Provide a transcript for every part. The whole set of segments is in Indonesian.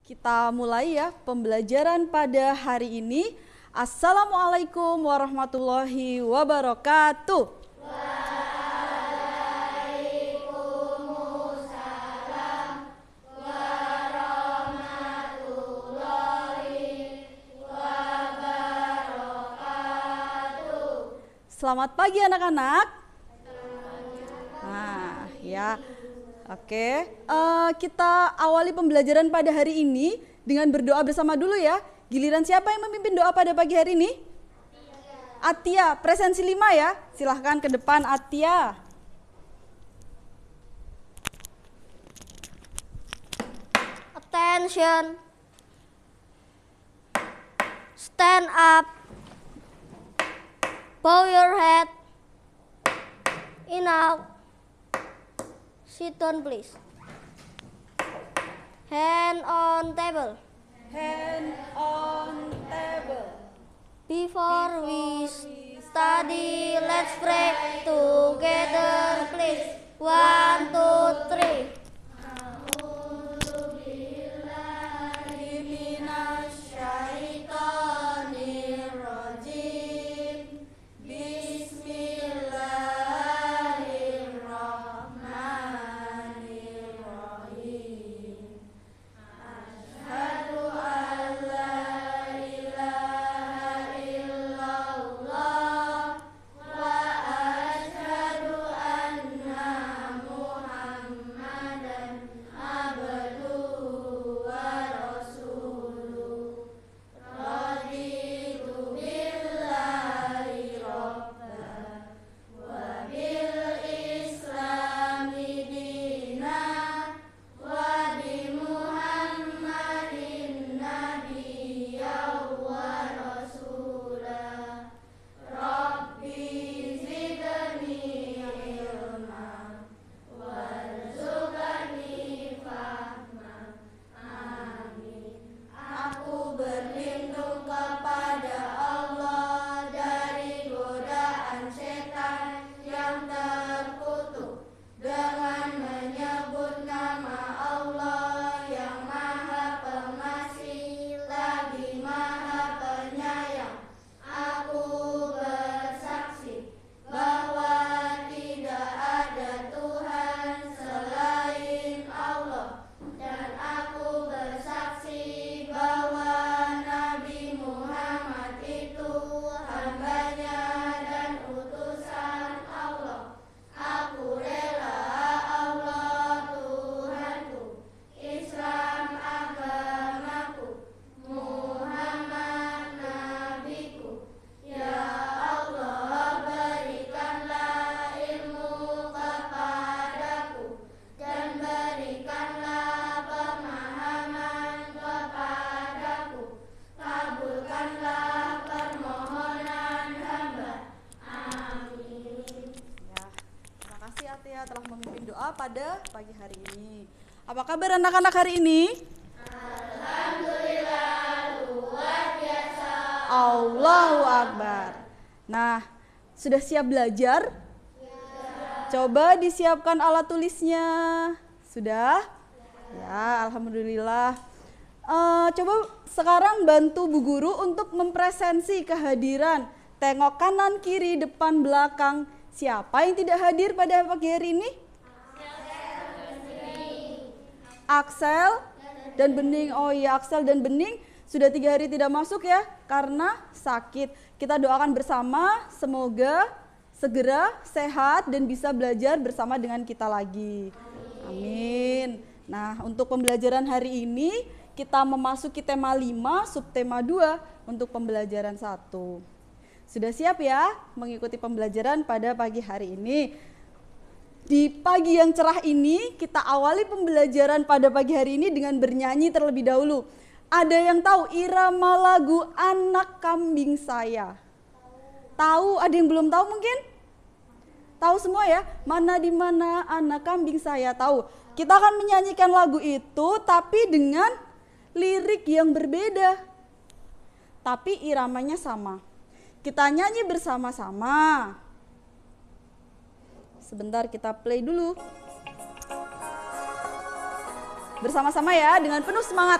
Kita mulai ya pembelajaran pada hari ini. Assalamualaikum warahmatullahi wabarakatuh. Waalaikumsalam warahmatullahi wabarakatuh. Selamat pagi anak-anak. Nah, ya. Oke, kita awali pembelajaran pada hari ini dengan berdoa bersama dulu ya. Giliran siapa yang memimpin doa pada pagi hari ini? Atia, presensi 5 ya. Silahkan ke depan Atia. Attention. Stand up. Bow your head. Enough. Sit down please. Hand on table. Hand on table. Before we study, let's pray together please. 1, 2, 3. Telah memimpin doa pada pagi hari ini. Apa kabar anak-anak hari ini? Alhamdulillah, luar biasa. Allahu Akbar. Nah, sudah siap belajar? Ya. Coba disiapkan alat tulisnya. Sudah? Ya, alhamdulillah. Coba sekarang bantu Bu Guru untuk mempresensi kehadiran. Tengok kanan, kiri, depan, belakang. Siapa yang tidak hadir pada pagi hari ini? Axel dan Bening. Oh iya, Axel dan Bening sudah 3 hari tidak masuk ya karena sakit. Kita doakan bersama semoga segera sehat dan bisa belajar bersama dengan kita lagi. Amin. Nah, untuk pembelajaran hari ini kita memasuki tema 5, subtema 2 untuk pembelajaran 1. Sudah siap ya mengikuti pembelajaran pada pagi hari ini? Di pagi yang cerah ini kita awali pembelajaran pada pagi hari ini dengan bernyanyi terlebih dahulu. Ada yang tahu irama lagu Anak Kambing Saya? Tahu? Ada yang belum tahu mungkin? Tahu semua ya? Mana di mana anak kambing saya? Tahu. Kita akan menyanyikan lagu itu tapi dengan lirik yang berbeda. Tapi iramanya sama. Kita nyanyi bersama-sama. Sebentar kita play dulu. Bersama-sama ya dengan penuh semangat.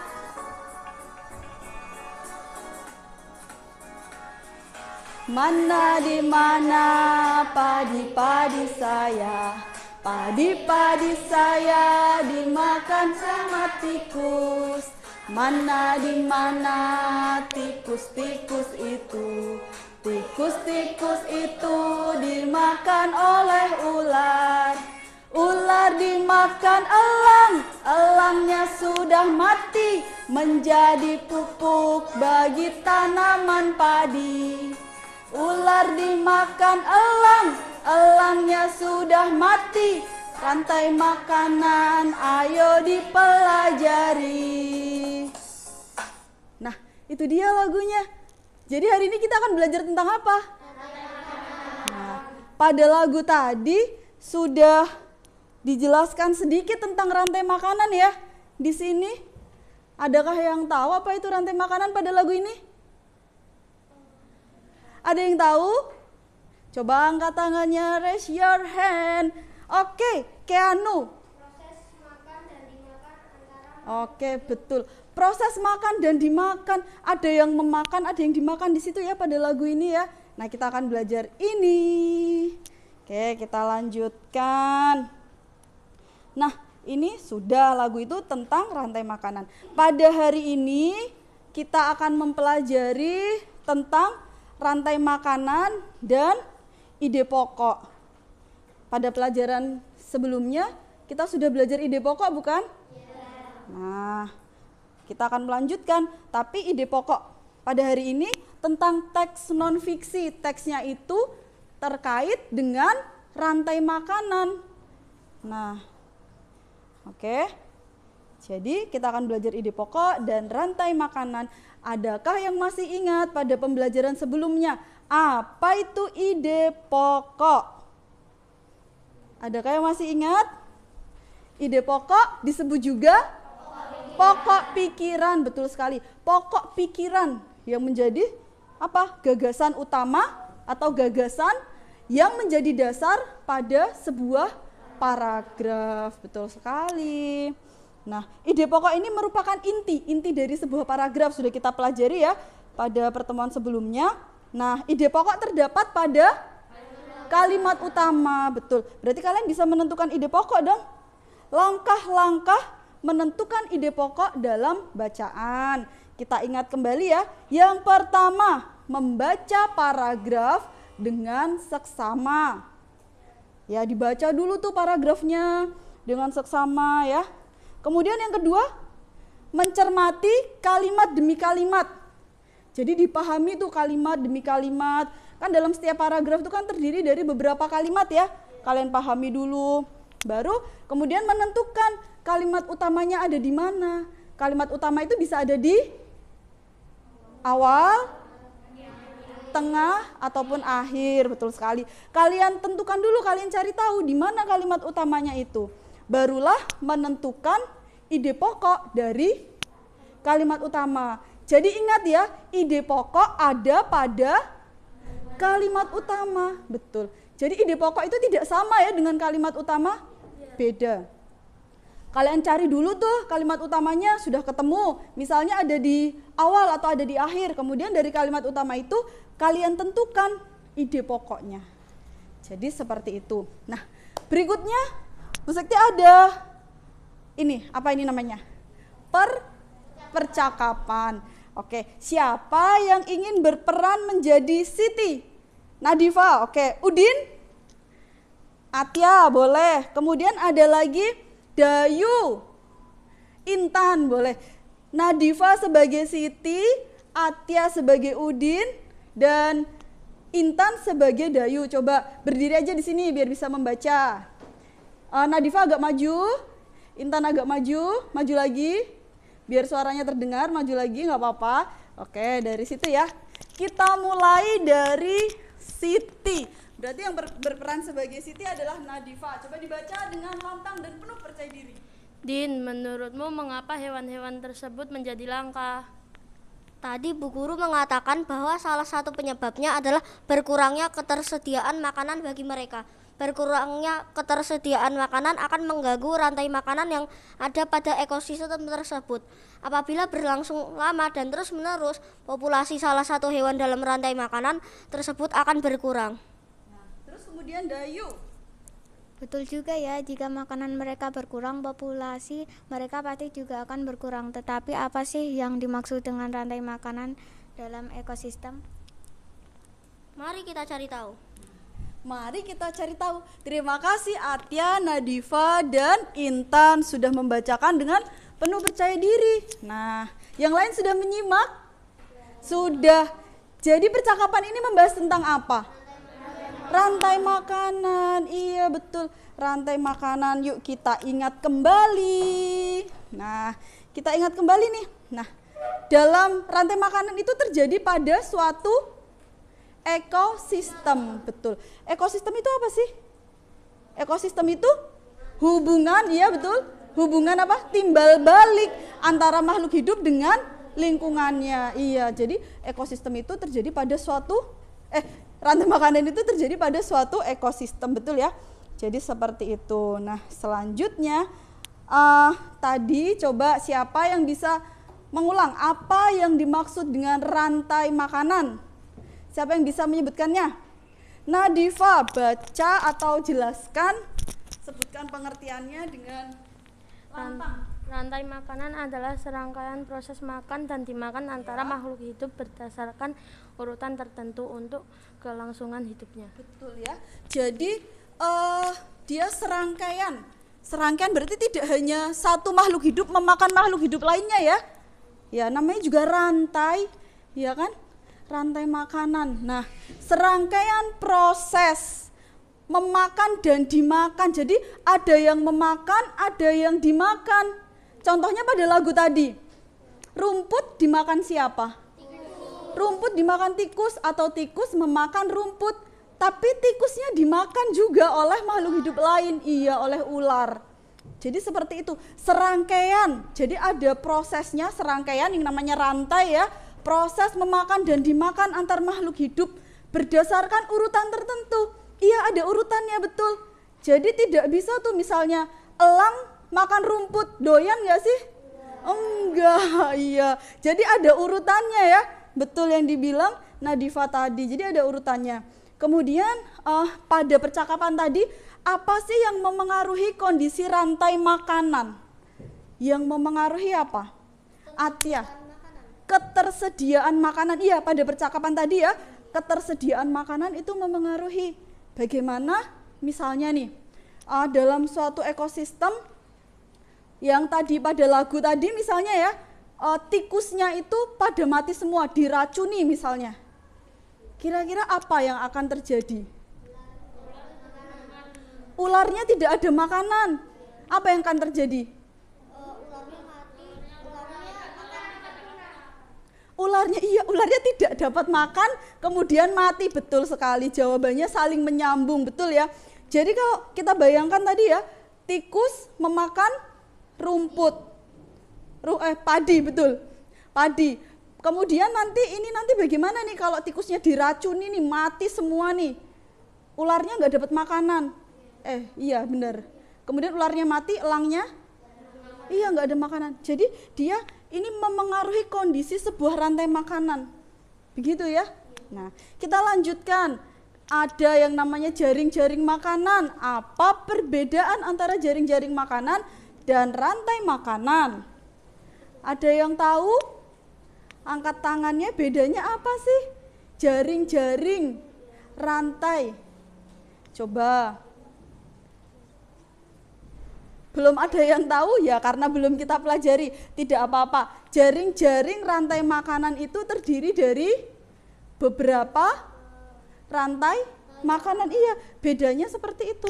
Mana di mana padi-padi saya? Padi-padi saya dimakan sama tikus. Mana di mana tikus-tikus itu? Tikus-tikus itu dimakan oleh ular. Ular dimakan elang, elangnya sudah mati, menjadi pupuk bagi tanaman padi. Ular dimakan elang, elangnya sudah mati, rantai makanan ayo dipelajari. Nah, itu dia lagunya. Jadi hari ini kita akan belajar tentang apa? Nah, pada lagu tadi sudah dijelaskan sedikit tentang rantai makanan ya. Di sini, adakah yang tahu apa itu rantai makanan pada lagu ini? Ada yang tahu? Coba angkat tangannya, raise your hand. Oke, Keanu. Proses makan dan dimakan antara. Oke, betul. Proses makan dan dimakan. Ada yang memakan, ada yang dimakan di situ ya pada lagu ini ya. Nah, kita akan belajar ini. Oke, kita lanjutkan. Nah, ini sudah lagu itu tentang rantai makanan. Pada hari ini kita akan mempelajari tentang rantai makanan dan ide pokok. Pada pelajaran sebelumnya kita sudah belajar ide pokok bukan? Nah, kita akan melanjutkan. Tapi ide pokok pada hari ini tentang teks non-fiksi. Teksnya itu terkait dengan rantai makanan. Nah, oke. Jadi kita akan belajar ide pokok dan rantai makanan. Adakah yang masih ingat pada pembelajaran sebelumnya? Apa itu ide pokok? Adakah yang masih ingat? Ide pokok disebut juga pokok pikiran, betul sekali. Pokok pikiran yang menjadi apa? Gagasan utama atau gagasan yang menjadi dasar pada sebuah paragraf, betul sekali. Nah, ide pokok ini merupakan inti dari sebuah paragraf, sudah kita pelajari ya pada pertemuan sebelumnya. Nah, ide pokok terdapat pada kalimat utama, betul. Berarti kalian bisa menentukan ide pokok dong. Langkah-langkah menentukan ide pokok dalam bacaan. Kita ingat kembali ya. Yang pertama, membaca paragraf dengan seksama. Ya, dibaca dulu tuh paragrafnya dengan seksama ya. Kemudian yang kedua, mencermati kalimat demi kalimat. Jadi dipahami tuh kalimat demi kalimat. Kan dalam setiap paragraf itu kan terdiri dari beberapa kalimat ya. Kalian pahami dulu. Baru kemudian menentukan kalimat utamanya ada di mana. Kalimat utama itu bisa ada di awal, tengah, ataupun akhir. Betul sekali. Kalian tentukan dulu, kalian cari tahu di mana kalimat utamanya itu. Barulah menentukan ide pokok dari kalimat utama. Jadi ingat ya, ide pokok ada pada kalimat utama. Betul. Jadi ide pokok itu tidak sama ya dengan kalimat utama. Beda. Kalian cari dulu tuh kalimat utamanya sudah ketemu. Misalnya ada di awal atau ada di akhir. Kemudian dari kalimat utama itu kalian tentukan ide pokoknya. Jadi seperti itu. Nah, berikutnya Bu Sekti ada ini, apa ini namanya? Percakapan. Oke, siapa yang ingin berperan menjadi Siti? Nadifa, oke. Udin? Atia, boleh. Kemudian ada lagi Dayu. Intan, boleh. Nadifa sebagai Siti, Atia sebagai Udin, dan Intan sebagai Dayu. Coba berdiri aja di sini biar bisa membaca. Nadifa agak maju, Intan agak maju lagi, biar suaranya terdengar, maju lagi nggak apa-apa. Oke, dari situ ya. Kita mulai dari Siti. Berarti yang berperan sebagai Siti adalah Nadifa. Coba dibaca dengan lantang dan penuh percaya diri. Din, menurutmu mengapa hewan-hewan tersebut menjadi langka? Tadi Bu Guru mengatakan bahwa salah satu penyebabnya adalah berkurangnya ketersediaan makanan bagi mereka. Berkurangnya ketersediaan makanan akan mengganggu rantai makanan yang ada pada ekosistem tersebut. Apabila berlangsung lama dan terus-menerus, populasi salah satu hewan dalam rantai makanan tersebut akan berkurang. Terus kemudian Dayu. Betul juga ya, jika makanan mereka berkurang, populasi mereka pasti juga akan berkurang. Tetapi apa sih yang dimaksud dengan rantai makanan dalam ekosistem? Mari kita cari tahu. Mari kita cari tahu. Terima kasih Atya, Nadifa, dan Intan sudah membacakan dengan penuh percaya diri. Nah, yang lain sudah menyimak? Sudah. Jadi percakapan ini membahas tentang apa? Rantai makanan. Iya betul, rantai makanan. Yuk kita ingat kembali. Nah, kita ingat kembali nih. Nah, dalam rantai makanan itu terjadi pada suatu ekosistem. Betul. Ekosistem itu apa sih? Ekosistem itu hubungan, iya betul. Hubungan apa? Timbal balik antara makhluk hidup dengan lingkungannya. Iya, jadi ekosistem itu terjadi pada suatu rantai makanan itu terjadi pada suatu ekosistem, betul ya? Jadi seperti itu. Nah, selanjutnya tadi coba siapa yang bisa mengulang apa yang dimaksud dengan rantai makanan? Siapa yang bisa menyebutkannya? Nadifa, baca atau jelaskan, sebutkan pengertiannya dengan lantang. Rantai makanan adalah serangkaian proses makan dan dimakan antara makhluk hidup berdasarkan urutan tertentu untuk kelangsungan hidupnya. Betul ya. Jadi dia serangkaian. Serangkaian berarti tidak hanya satu makhluk hidup memakan makhluk hidup lainnya ya. Ya, namanya juga rantai, ya kan? Rantai makanan. Nah, serangkaian proses memakan dan dimakan. Jadi ada yang memakan, ada yang dimakan. Contohnya pada lagu tadi. Rumput dimakan siapa? Rumput dimakan tikus atau tikus memakan rumput. Tapi tikusnya dimakan juga oleh makhluk hidup lain. Iya, oleh ular. Jadi seperti itu. Serangkaian. Jadi ada prosesnya serangkaian yang namanya rantai ya. Proses memakan dan dimakan antar makhluk hidup berdasarkan urutan tertentu. Iya, ada urutannya, betul. Jadi tidak bisa tuh misalnya elang makan rumput, doyan gak sih? Enggak, iya. Jadi ada urutannya ya, betul yang dibilang Nadifa tadi. Jadi ada urutannya. Kemudian pada percakapan tadi, apa sih yang memengaruhi kondisi rantai makanan? Yang memengaruhi apa? Atya. Ketersediaan makanan. Iya, pada percakapan tadi ya, ketersediaan makanan itu memengaruhi. Bagaimana misalnya nih, dalam suatu ekosistem yang tadi pada lagu tadi misalnya ya, tikusnya itu pada mati semua, diracuni misalnya. Kira-kira apa yang akan terjadi? Ularnya tidak ada makanan. Apa yang akan terjadi? Ularnya tidak dapat makan, kemudian mati. Betul sekali, jawabannya saling menyambung, betul ya. Jadi kalau kita bayangkan tadi ya, tikus memakan rumput, padi, betul, padi. Kemudian nanti bagaimana nih kalau tikusnya diracuni nih, mati semua nih, ularnya nggak dapat makanan. Iya benar. Kemudian ularnya mati, elangnya, iya nggak ada makanan. Jadi dia ini memengaruhi kondisi sebuah rantai makanan. Begitu ya. Nah, kita lanjutkan. Ada yang namanya jaring-jaring makanan. Apa perbedaan antara jaring-jaring makanan dan rantai makanan? Ada yang tahu? Angkat tangannya, bedanya apa sih? Jaring-jaring, rantai. Coba. Belum ada yang tahu ya, karena belum kita pelajari. Tidak apa-apa. Jaring-jaring rantai makanan itu terdiri dari beberapa rantai makanan. Iya, bedanya seperti itu.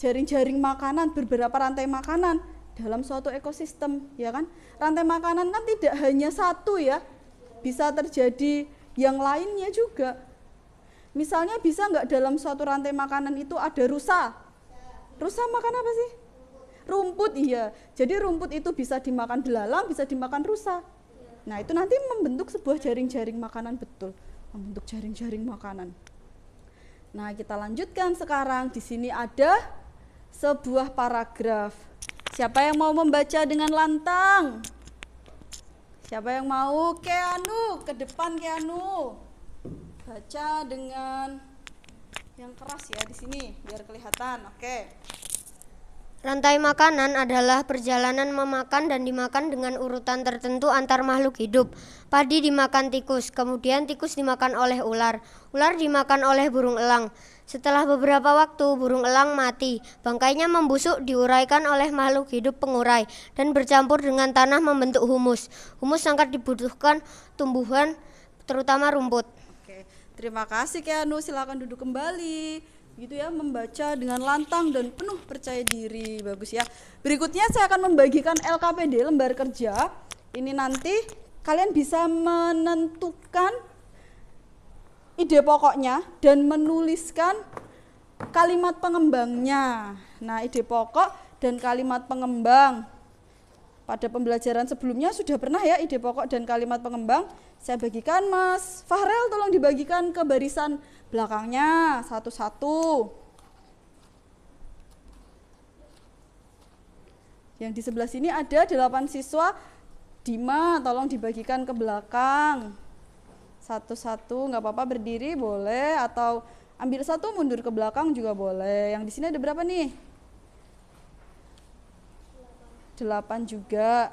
Jaring-jaring makanan, beberapa rantai makanan dalam suatu ekosistem, ya kan? Rantai makanan kan tidak hanya satu ya. Bisa terjadi yang lainnya juga. Misalnya bisa nggak dalam suatu rantai makanan itu ada rusa? Rusa makan apa sih? Rumput, iya. Jadi rumput itu bisa dimakan belalang, bisa dimakan rusa. Nah, itu nanti membentuk sebuah jaring-jaring makanan, betul. Membentuk jaring-jaring makanan. Nah, kita lanjutkan sekarang. Di sini ada sebuah paragraf. Siapa yang mau membaca dengan lantang? Siapa yang mau? Keanu, ke depan Keanu. Baca dengan yang keras ya di sini biar kelihatan. Oke. Rantai makanan adalah perjalanan memakan dan dimakan dengan urutan tertentu antar makhluk hidup. Padi dimakan tikus, kemudian tikus dimakan oleh ular. Ular dimakan oleh burung elang. Setelah beberapa waktu, burung elang mati. Bangkainya membusuk diuraikan oleh makhluk hidup pengurai dan bercampur dengan tanah membentuk humus. Humus sangat dibutuhkan tumbuhan, terutama rumput. Oke, terima kasih Keanu. Silakan duduk kembali. Gitu ya, membaca dengan lantang dan penuh percaya diri. Bagus ya. Berikutnya saya akan membagikan LKPD, lembar kerja. Ini nanti kalian bisa menentukan ide pokoknya dan menuliskan kalimat pengembangnya. Nah, ide pokok dan kalimat pengembang. Pada pembelajaran sebelumnya sudah pernah ya ide pokok dan kalimat pengembang. Saya bagikan Mas Fahrel, tolong dibagikan ke barisan belakangnya satu-satu. Yang di sebelah sini ada 8 siswa. Dima, tolong dibagikan ke belakang. Satu-satu, nggak apa-apa berdiri boleh, atau ambil satu mundur ke belakang juga boleh. Yang di sini ada berapa nih? 8 juga.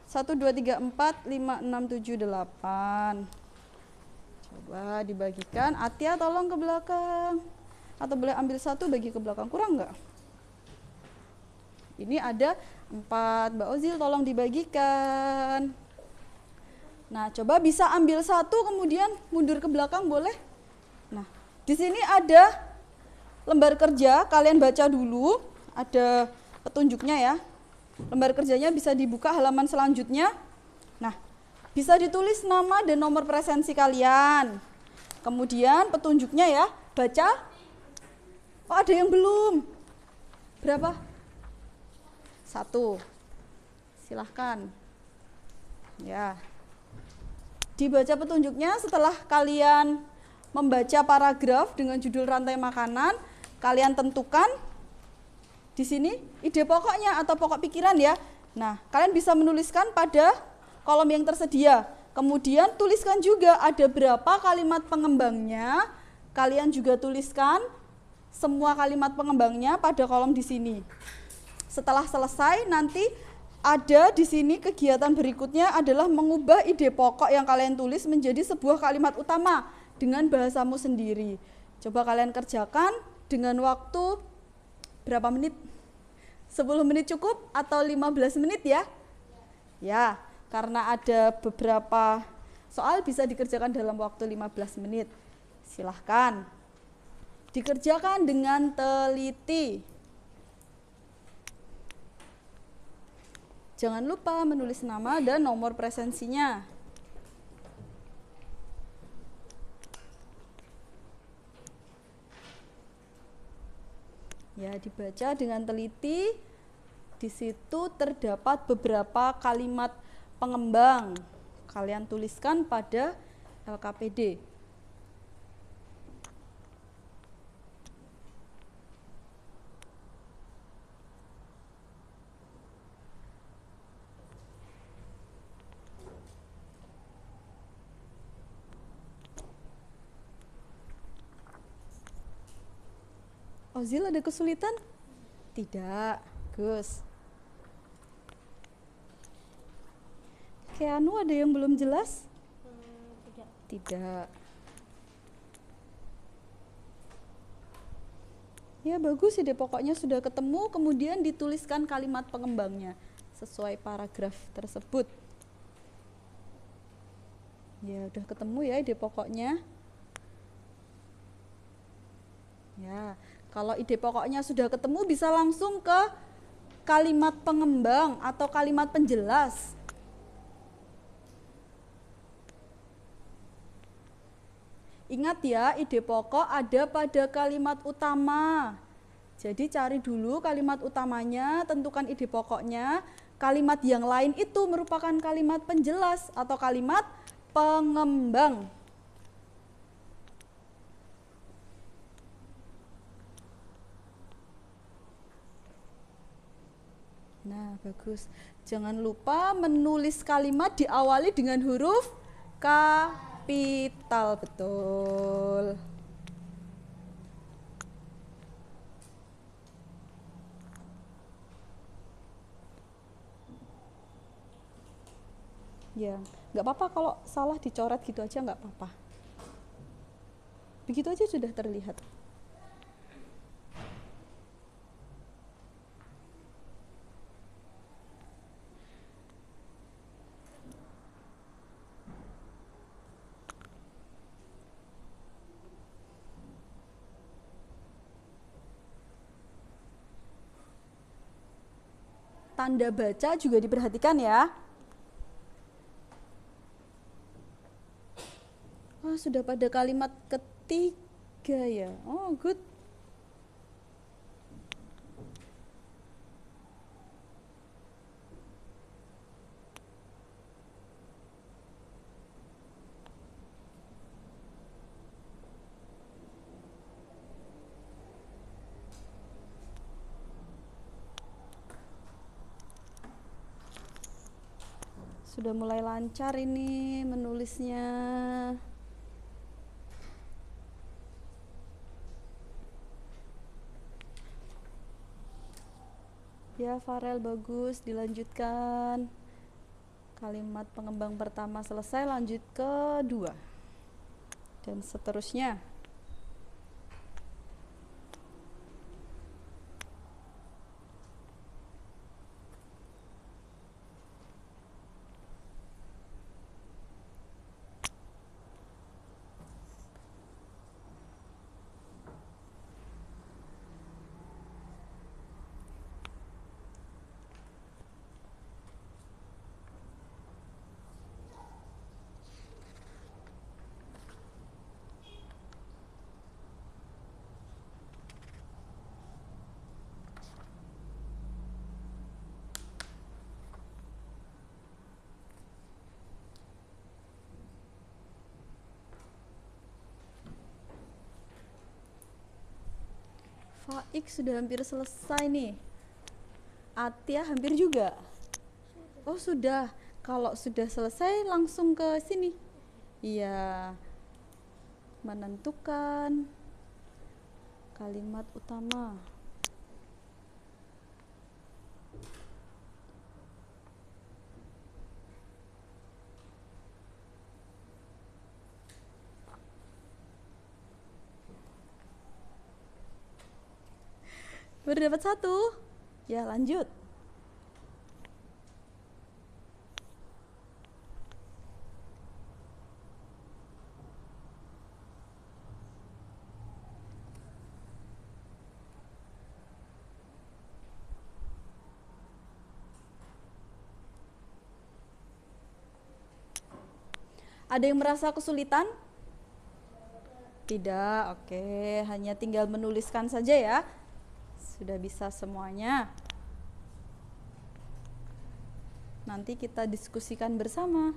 1, 2, 3, 4, 5, 6, 7, 8. Coba dibagikan. Atia tolong ke belakang. Atau boleh ambil satu bagi ke belakang. Kurang nggak? Ini ada 4. Mbak Ozil tolong dibagikan. Nah, coba bisa ambil satu kemudian mundur ke belakang boleh? Nah, di sini ada lembar kerja. Kalian baca dulu. Ada petunjuknya ya. Lembar kerjanya bisa dibuka halaman selanjutnya. Nah, bisa ditulis nama dan nomor presensi kalian. Kemudian petunjuknya ya, baca. Oh, ada yang belum. Berapa? 1. Silahkan. Ya. Dibaca petunjuknya setelah kalian membaca paragraf dengan judul rantai makanan, kalian tentukan di sini ide pokoknya atau pokok pikiran ya. Nah, kalian bisa menuliskan pada kolom yang tersedia. Kemudian tuliskan juga ada berapa kalimat pengembangnya. Kalian juga tuliskan semua kalimat pengembangnya pada kolom di sini. Setelah selesai nanti ada di sini kegiatan berikutnya adalah mengubah ide pokok yang kalian tulis menjadi sebuah kalimat utama dengan bahasamu sendiri. Coba kalian kerjakan dengan waktu berapa menit? 10 menit cukup atau 15 menit ya? Ya, karena ada beberapa soal bisa dikerjakan dalam waktu 15 menit. Silahkan. Dikerjakan dengan teliti. Jangan lupa menulis nama dan nomor presensinya. Ya, dibaca dengan teliti. Di situ terdapat beberapa kalimat pengembang. Kalian tuliskan pada LKPD. Ozil ada kesulitan? Tidak, Gus. Keanu ada yang belum jelas? Tidak. Ya bagus, ide pokoknya sudah ketemu, kemudian dituliskan kalimat pengembangnya sesuai paragraf tersebut. Ya udah ketemu ya ide pokoknya. Ya, kalau ide pokoknya sudah ketemu bisa langsung ke kalimat pengembang atau kalimat penjelas. Ingat ya, ide pokok ada pada kalimat utama. Jadi cari dulu kalimat utamanya, tentukan ide pokoknya. Kalimat yang lain itu merupakan kalimat penjelas atau kalimat pengembang. Nah, bagus. Jangan lupa menulis kalimat diawali dengan huruf kapital, betul. Ya, nggak apa-apa kalau salah dicoret gitu aja, nggak apa-apa. Begitu aja sudah terlihat. Tanda baca juga diperhatikan ya. Wah, sudah pada kalimat ketiga ya. Oh, good. Sudah mulai lancar ini menulisnya. Ya, Farel bagus, dilanjutkan. Kalimat pengembang pertama selesai, lanjut ke 2. Dan seterusnya. Faik sudah hampir selesai nih. Atia hampir juga. Oh, sudah. Kalau sudah selesai langsung ke sini. Iya. Menentukan kalimat utama. Baru dapat 1. Ya, lanjut. Ada yang merasa kesulitan? Tidak, oke. Hanya tinggal menuliskan saja ya. Sudah bisa semuanya. Nanti kita diskusikan bersama.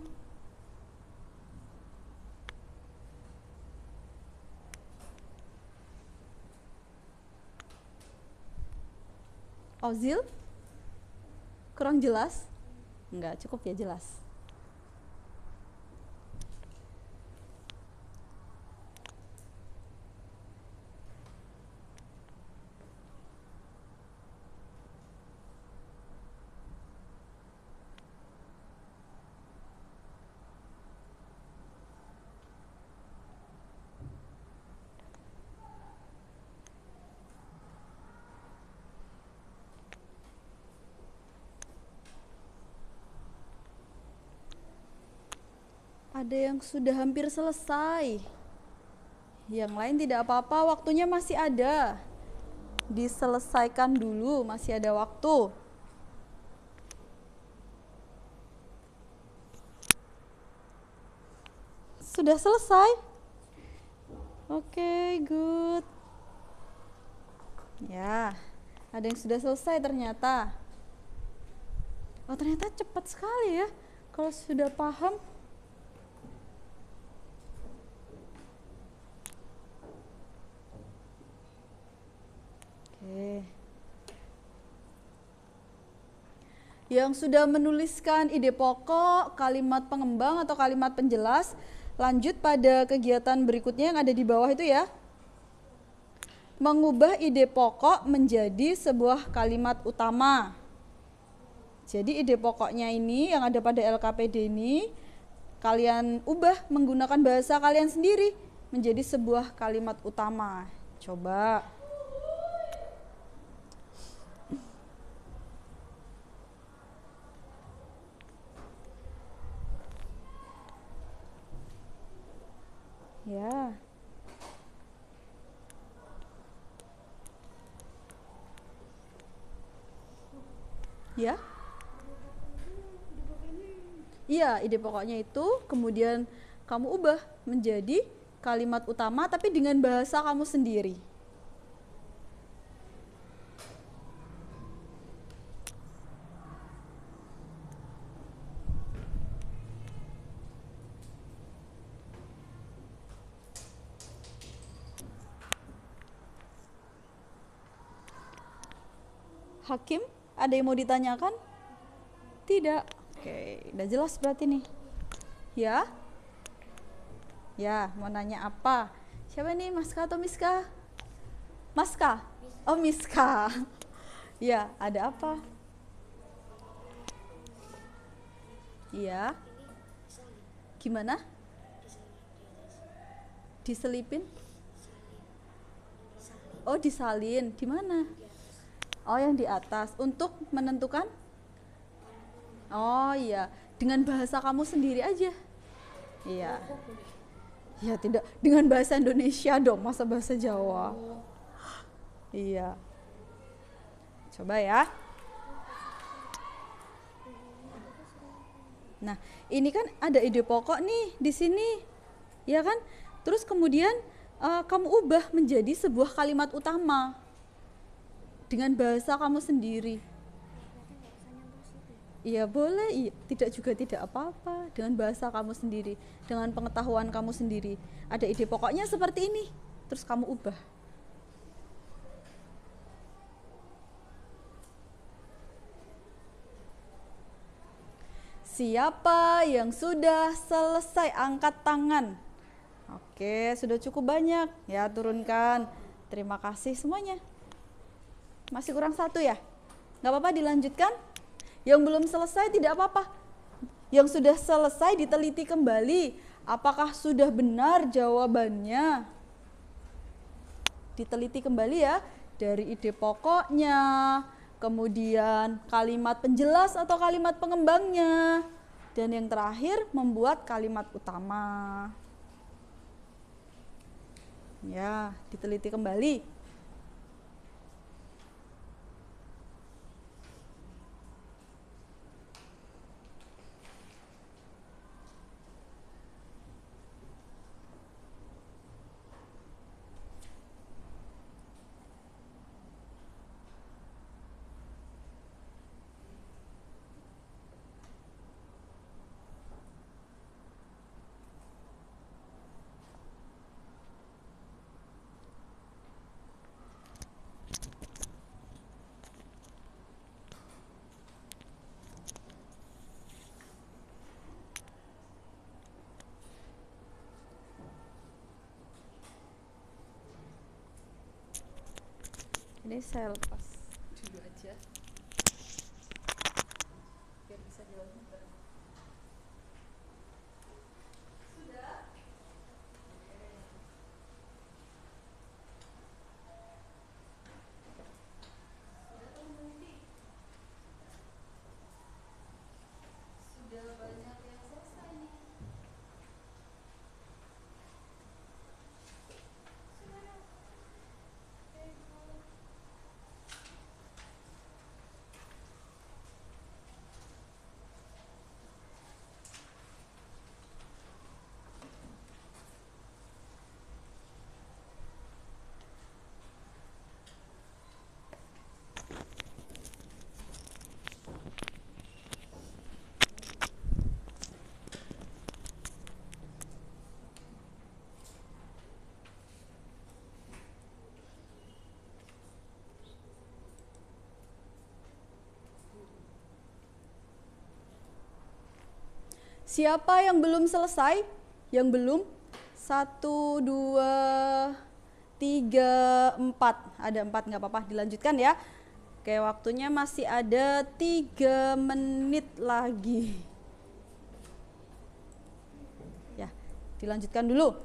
Ozil? Kurang jelas? Enggak, cukup ya jelas. Ada yang sudah hampir selesai. Yang lain tidak apa-apa, waktunya masih ada. Diselesaikan dulu, masih ada waktu. Sudah selesai? Oke, good. Ya, ada yang sudah selesai ternyata. Oh, ternyata cepat sekali ya. Kalau sudah paham. Oke. Yang sudah menuliskan ide pokok, kalimat pengembang atau kalimat penjelas, lanjut pada kegiatan berikutnya yang ada di bawah itu ya. Mengubah ide pokok menjadi sebuah kalimat utama. Jadi ide pokoknya ini yang ada pada LKPD ini kalian ubah menggunakan bahasa kalian sendiri menjadi sebuah kalimat utama. Coba. Ya. Ya. Iya, ide pokoknya itu kemudian kamu ubah menjadi kalimat utama tapi dengan bahasa kamu sendiri. Hakim, ada yang mau ditanyakan? Tidak. Oke, udah jelas berarti nih. Ya? Ya, mau nanya apa? Siapa nih, Maska atau Miska? Maska? Oh, Miska. Ya, ada apa? Iya. Gimana? Diselipin? Oh, disalin. Di mana? Oh, yang di atas. Untuk menentukan? Oh iya, dengan bahasa kamu sendiri aja. Iya. Ya tidak, dengan bahasa Indonesia dong, masa bahasa Jawa. Iya. Coba ya. Nah, ini kan ada ide pokok nih di sini. Ya kan? Terus kemudian kamu ubah menjadi sebuah kalimat utama dengan bahasa kamu sendiri. Iya boleh, iya. Tidak juga tidak apa-apa, dengan bahasa kamu sendiri, dengan pengetahuan kamu sendiri. Ada ide pokoknya seperti ini, terus kamu ubah. Siapa yang sudah selesai angkat tangan? Oke, sudah cukup banyak ya, turunkan. Terima kasih semuanya. Masih kurang satu ya? Gak apa-apa, dilanjutkan. Yang belum selesai tidak apa-apa. Yang sudah selesai diteliti kembali. Apakah sudah benar jawabannya? Diteliti kembali ya. Dari ide pokoknya, kemudian kalimat penjelas atau kalimat pengembangnya. Dan yang terakhir membuat kalimat utama. Ya, diteliti kembali. Ini saya lepas dulu aja biar bisa jalan muter. Sudah? Sudah terbukti. Sudah banyak yang selesai nih. Siapa yang belum selesai? Yang belum? 1, 2, 3, 4. Ada 4, nggak apa-apa, dilanjutkan ya. Oke, waktunya masih ada 3 menit lagi. Ya, dilanjutkan dulu.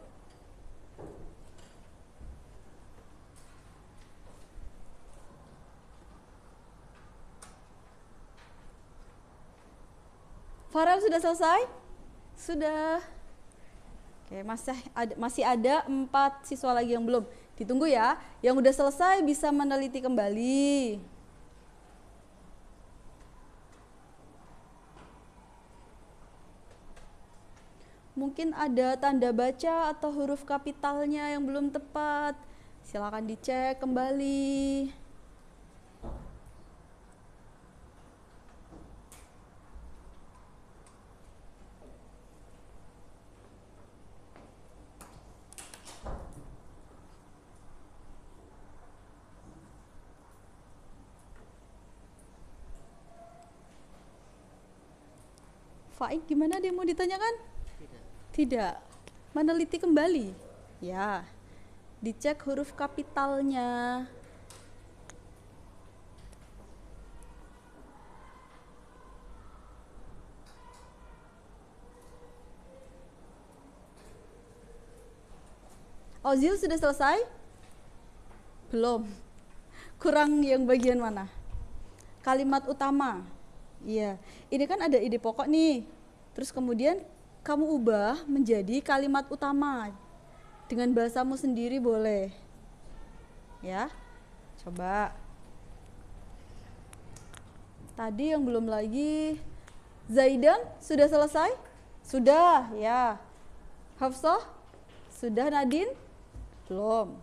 Farel sudah selesai? Sudah. Oke, masih ada 4 siswa lagi yang belum. Ditunggu ya. Yang udah selesai bisa meneliti kembali. Mungkin ada tanda baca atau huruf kapitalnya yang belum tepat. Silakan dicek kembali. Faik, gimana, dia mau ditanyakan? Tidak. Meneliti kembali. Ya. Dicek huruf kapitalnya. Ozil sudah selesai? Belum. Kurang yang bagian mana? Kalimat utama. Iya, ini kan ada ide pokok nih. Terus kemudian kamu ubah menjadi kalimat utama. Dengan bahasamu sendiri boleh. Ya, coba. Tadi yang belum lagi. Zaidan sudah selesai? Sudah, ya. Hafsah? Sudah, Nadine? Belum.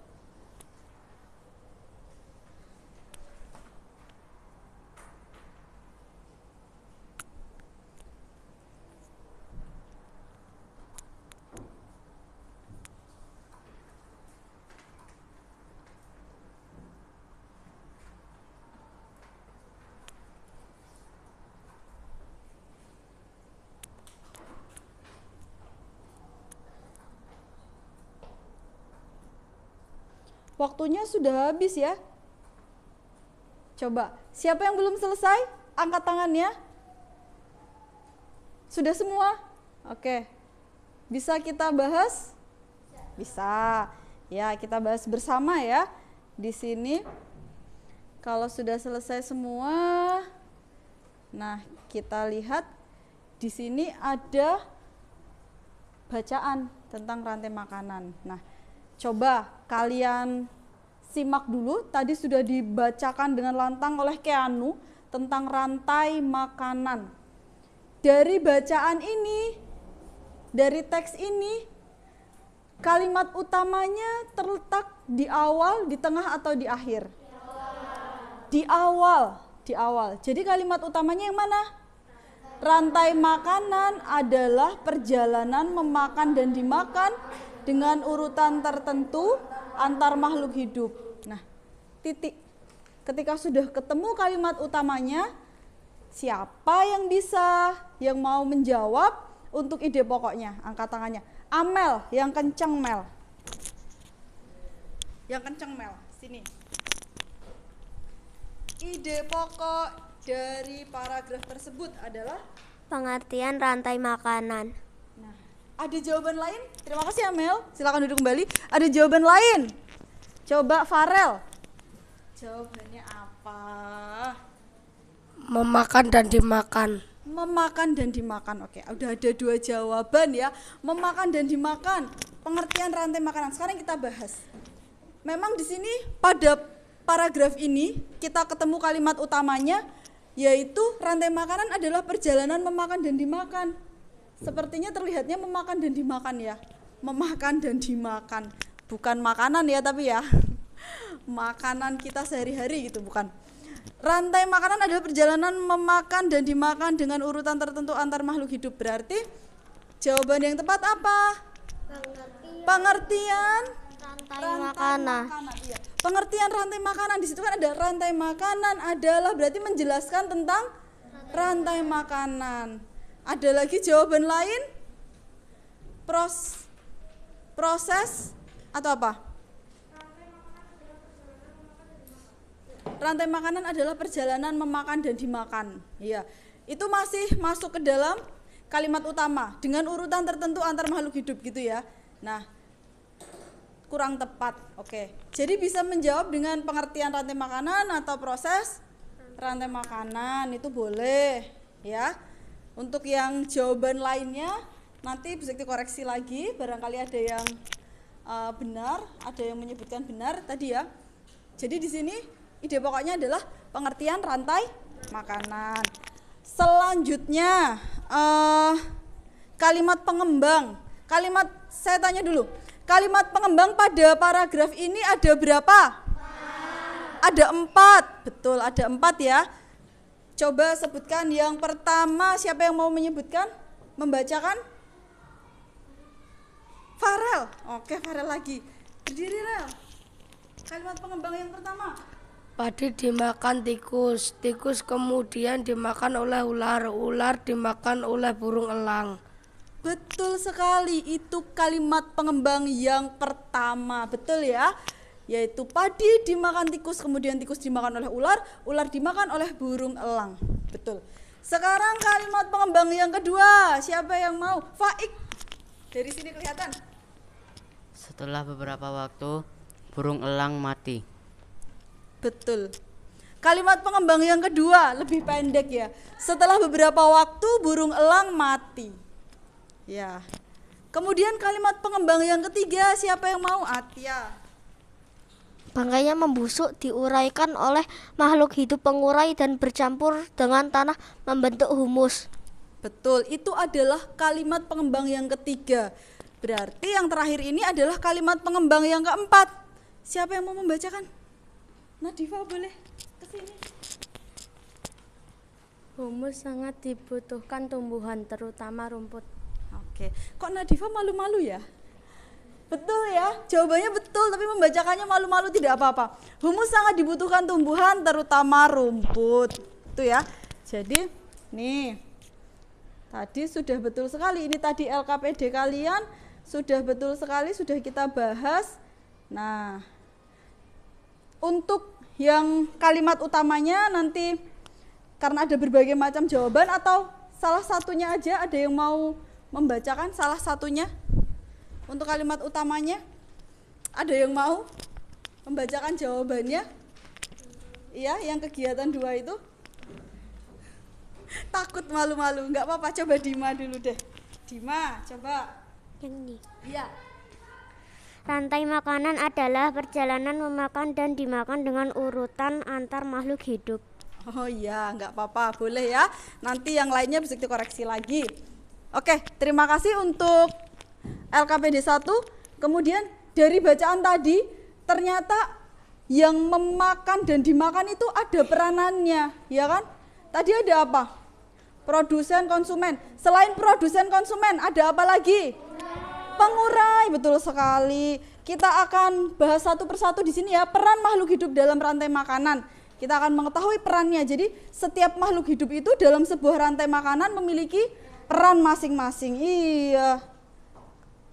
Waktunya sudah habis ya. Coba, siapa yang belum selesai? Angkat tangannya. Sudah semua? Oke. Bisa kita bahas? Bisa. Ya, kita bahas bersama ya. Di sini kalau sudah selesai semua, nah, kita lihat di sini ada bacaan tentang rantai makanan. Nah, coba kalian simak dulu, tadi sudah dibacakan dengan lantang oleh Keanu tentang rantai makanan. Dari bacaan ini, dari teks ini, kalimat utamanya terletak di awal, di tengah atau di akhir? Di awal, di awal. Jadi kalimat utamanya yang mana? Rantai makanan adalah perjalanan memakan dan dimakan dengan urutan tertentu antar makhluk hidup. Nah, titik. Ketika sudah ketemu kalimat utamanya, siapa yang mau menjawab untuk ide pokoknya? Angkat tangannya. Amel, yang kenceng Mel. Yang kenceng Mel, sini. Ide pokok dari paragraf tersebut adalah Pengertian rantai makanan. Nah, ada jawaban lain? Terima kasih Amel. Silakan duduk kembali. Ada jawaban lain? Coba Farel. Jawabannya apa? Memakan dan dimakan. Memakan dan dimakan. Oke, udah ada 2 jawaban ya. Memakan dan dimakan. Pengertian rantai makanan. Sekarang kita bahas. Memang di sini pada paragraf ini kita ketemu kalimat utamanya, yaitu rantai makanan adalah perjalanan memakan dan dimakan. Sepertinya terlihatnya memakan dan dimakan ya. Memakan dan dimakan. Bukan makanan ya, tapi ya makanan kita sehari-hari gitu, bukan. Rantai makanan adalah perjalanan memakan dan dimakan dengan urutan tertentu antar makhluk hidup. Berarti jawaban yang tepat apa? Pengertian Rantai makanan. Iya. Pengertian rantai makanan, di situ kan ada rantai makanan adalah berarti menjelaskan tentang rantai makanan. Ada lagi jawaban lain? Proses atau apa? Rantai makanan adalah perjalanan memakan dan dimakan. Iya, itu masih masuk ke dalam kalimat utama dengan urutan tertentu antar makhluk hidup gitu ya. Nah, kurang tepat. Oke. Jadi bisa menjawab dengan pengertian rantai makanan atau proses rantai makanan itu boleh ya. Untuk yang jawaban lainnya nanti bisa dikoreksi lagi, barangkali ada yang benar, ada yang menyebutkan benar tadi ya. Jadi di sini ide pokoknya adalah pengertian rantai makanan. Selanjutnya kalimat pengembang. Saya tanya dulu, kalimat pengembang pada paragraf ini ada berapa? Ada 4, betul ada 4 ya. Coba sebutkan yang pertama, siapa yang mau menyebutkan? Membacakan? Farel, oke Farel lagi. Berdiri Rel. Kalimat pengembang yang pertama. Padi dimakan tikus, tikus kemudian dimakan oleh ular, ular dimakan oleh burung elang. Betul sekali, itu kalimat pengembang yang pertama, betul ya? Yaitu padi dimakan tikus, kemudian tikus dimakan oleh ular, ular dimakan oleh burung elang. Betul. Sekarang kalimat pengembang yang kedua, siapa yang mau? Faik, dari sini kelihatan. Setelah beberapa waktu, burung elang mati. Betul. Kalimat pengembang yang kedua lebih pendek ya. Setelah beberapa waktu burung elang mati. Ya. Kemudian kalimat pengembang yang ketiga, siapa yang mau? Atia. Bangkainya membusuk diuraikan oleh makhluk hidup pengurai dan bercampur dengan tanah membentuk humus. Betul, itu adalah kalimat pengembang yang ketiga. Berarti yang terakhir ini adalah kalimat pengembang yang keempat. Siapa yang mau membacakan? Nadifa boleh kesini. Humus sangat dibutuhkan tumbuhan, terutama rumput. Oke, kok Nadifa malu-malu ya? Betul ya, jawabannya betul, tapi membacakannya malu-malu tidak apa-apa. Humus sangat dibutuhkan tumbuhan, terutama rumput. Itu ya. Jadi, nih. Tadi sudah betul sekali, ini tadi LKPD kalian sudah betul sekali, sudah kita bahas. Nah, untuk yang kalimat utamanya nanti karena ada berbagai macam jawaban atau salah satunya aja, ada yang mau membacakan salah satunya? Untuk kalimat utamanya, ada yang mau membacakan jawabannya? Iya, yang kegiatan 2 itu. Takut malu-malu, nggak apa-apa, coba Dima dulu deh. Dima, coba. Ini. Iya. Rantai makanan adalah perjalanan memakan dan dimakan dengan urutan antar makhluk hidup. Oh iya, nggak apa-apa, boleh ya. Nanti yang lainnya bisa dikoreksi lagi. Oke, terima kasih untuk LKPD 1. Kemudian dari bacaan tadi, ternyata yang memakan dan dimakan itu ada peranannya, ya kan? Tadi ada apa? Produsen, konsumen. Selain produsen, konsumen, ada apa lagi? Pengurai, betul sekali. Kita akan bahas satu persatu di sini ya, peran makhluk hidup dalam rantai makanan. Kita akan mengetahui perannya. Jadi setiap makhluk hidup itu dalam sebuah rantai makanan memiliki peran masing-masing. Iya.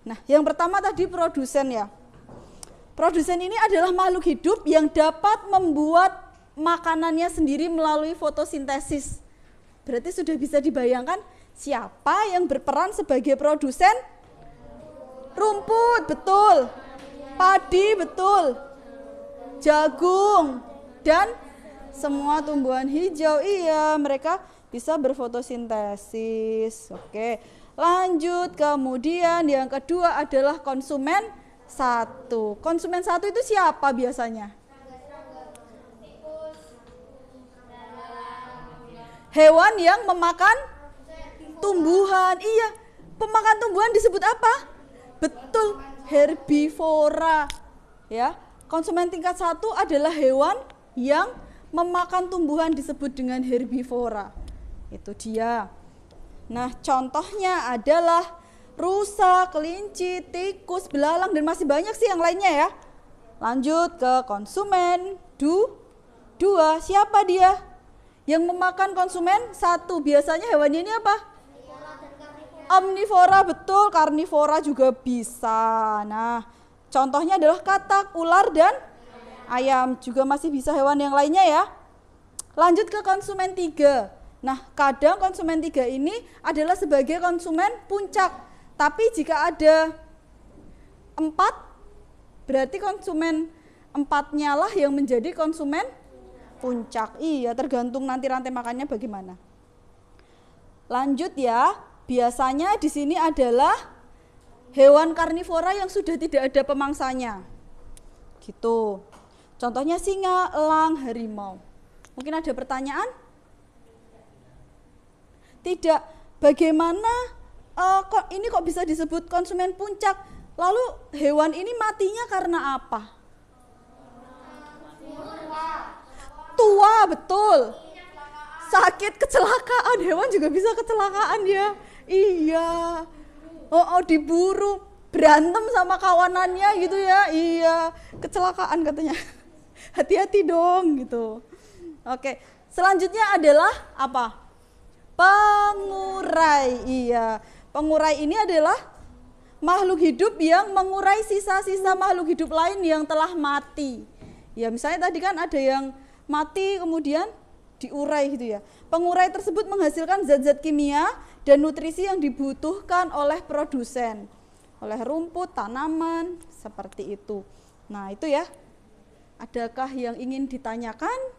Nah, yang pertama tadi produsen ya. Produsen ini adalah makhluk hidup yang dapat membuat makanannya sendiri melalui fotosintesis. Berarti sudah bisa dibayangkan siapa yang berperan sebagai produsen? Rumput, betul. Padi, betul. Jagung dan semua tumbuhan hijau. Iya, mereka bisa berfotosintesis. Oke, lanjut. Kemudian yang kedua adalah konsumen 1. Konsumen 1 itu siapa biasanya? Hewan yang memakan tumbuhan. Iya, pemakan tumbuhan disebut apa? Betul, herbivora. Ya, konsumen tingkat 1 adalah hewan yang memakan tumbuhan disebut dengan herbivora. Itu dia. Nah, contohnya adalah rusa, kelinci, tikus, belalang, dan masih banyak sih yang lainnya ya. Lanjut ke konsumen 2. Siapa dia? Yang memakan konsumen 1. Biasanya hewannya ini apa? Omnivora betul, karnivora juga bisa. Nah, contohnya adalah katak, ular, dan ayam. Juga masih bisa hewan yang lainnya ya. Lanjut ke konsumen 3. Nah, kadang konsumen 3 ini adalah sebagai konsumen puncak. Tapi jika ada 4, berarti konsumen 4-nya lah yang menjadi konsumen puncak. Iya, tergantung nanti rantai makannya bagaimana. Lanjut ya, biasanya di sini adalah hewan karnivora yang sudah tidak ada pemangsanya. Gitu. Contohnya singa, elang, harimau. Mungkin ada pertanyaan? Tidak. Bagaimana kok bisa disebut konsumen puncak? Lalu hewan ini matinya karena apa? Tua, betul. Sakit, kecelakaan. Hewan juga bisa kecelakaan ya. Iya. Diburu, berantem sama kawanannya gitu ya. Iya, kecelakaan katanya. Hati-hati dong gitu. Oke, selanjutnya adalah apa? Pengurai. Iya, pengurai ini adalah makhluk hidup yang mengurai sisa-sisa makhluk hidup lain yang telah mati. Ya, misalnya tadi kan ada yang mati kemudian diurai gitu ya. Pengurai tersebut menghasilkan zat-zat kimia dan nutrisi yang dibutuhkan oleh produsen, oleh rumput, tanaman, seperti itu. Nah, itu ya. Adakah yang ingin ditanyakan?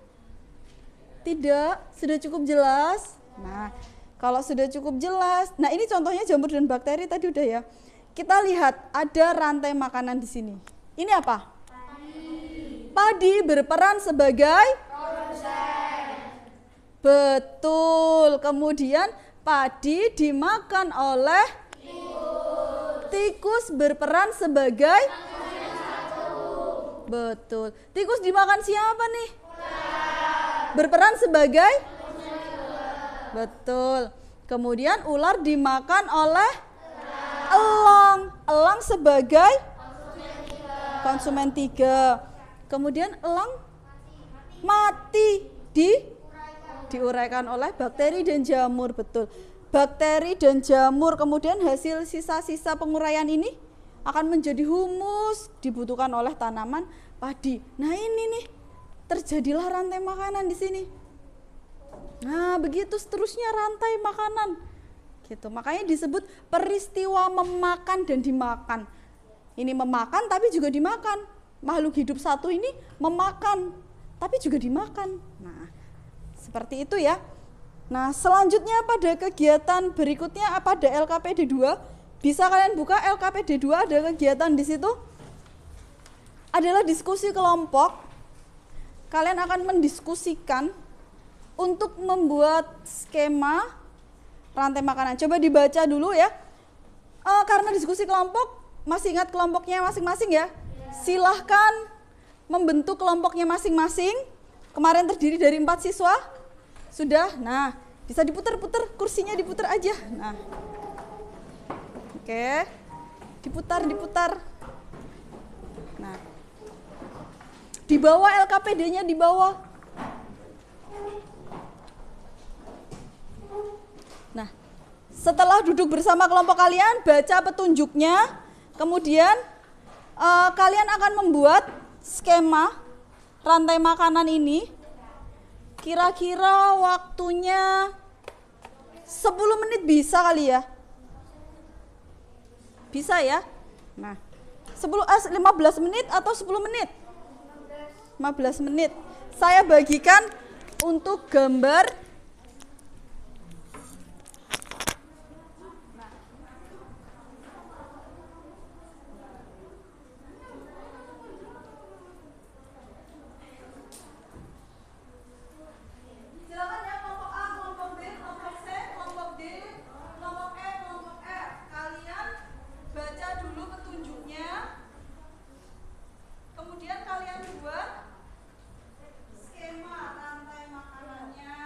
Tidak, sudah cukup jelas. Nah, kalau sudah cukup jelas, nah ini contohnya jamur dan bakteri tadi udah ya. Kita lihat ada rantai makanan di sini. Ini apa? Padi berperan sebagai produsen. Betul. Kemudian padi dimakan oleh tikus berperan sebagai betul. Tikus dimakan siapa nih? Berperan sebagai betul. Kemudian ular dimakan oleh elang. Elang sebagai konsumen 3. Kemudian elang mati diuraikan oleh bakteri dan jamur, betul. Bakteri dan jamur, kemudian hasil sisa-sisa penguraian ini akan menjadi humus, dibutuhkan oleh tanaman padi. Nah, ini nih, terjadilah rantai makanan di sini. Nah, begitu seterusnya rantai makanan. Gitu. Makanya disebut peristiwa memakan dan dimakan. Ini memakan tapi juga dimakan. Makhluk hidup satu ini memakan tapi juga dimakan. Nah, seperti itu ya. Nah, selanjutnya pada kegiatan berikutnya pada LKPD 2, bisa kalian buka LKPD 2, ada kegiatan di situ. Adalah diskusi kelompok. Kalian akan mendiskusikan untuk membuat skema rantai makanan. Coba dibaca dulu ya. Karena diskusi kelompok, masih ingat kelompoknya masing-masing ya? Silahkan membentuk kelompoknya masing-masing. Kemarin terdiri dari 4 siswa. Sudah, nah bisa diputar-putar, kursinya diputar aja. Nah, oke, diputar. Nah, di bawah LKPD-nya di bawah. Nah, setelah duduk bersama kelompok kalian, baca petunjuknya, kemudian kalian akan membuat skema rantai makanan ini. Kira-kira waktunya 10 menit bisa kali ya? Bisa ya? Nah, 15 menit atau 10 menit? 15 menit. Saya bagikan untuk gambar. Silakan ya, kelompok A, kelompok B, kelompok C, kelompok D, kelompok E, kelompok F. Kalian baca dulu petunjuknya. Kemudian kalian buat skema rantai makanannya.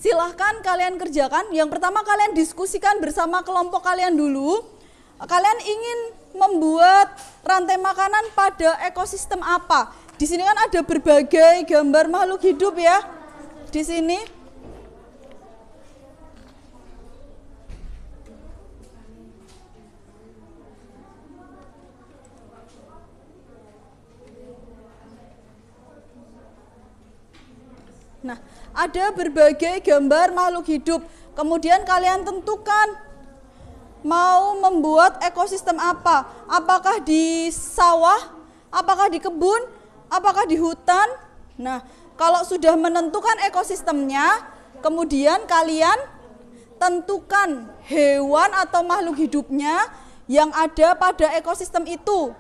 Silahkan kalian kerjakan. Yang pertama kalian diskusikan bersama kelompok kalian dulu. Kalian ingin membuat rantai makanan pada ekosistem apa? Di sini kan ada berbagai gambar makhluk hidup ya. Di sini. Nah, ada berbagai gambar makhluk hidup. Kemudian kalian tentukan mau membuat ekosistem apa? Apakah di sawah? Apakah di kebun? Apakah di hutan? Nah, kalau sudah menentukan ekosistemnya, kemudian kalian tentukan hewan atau makhluk hidupnya yang ada pada ekosistem itu.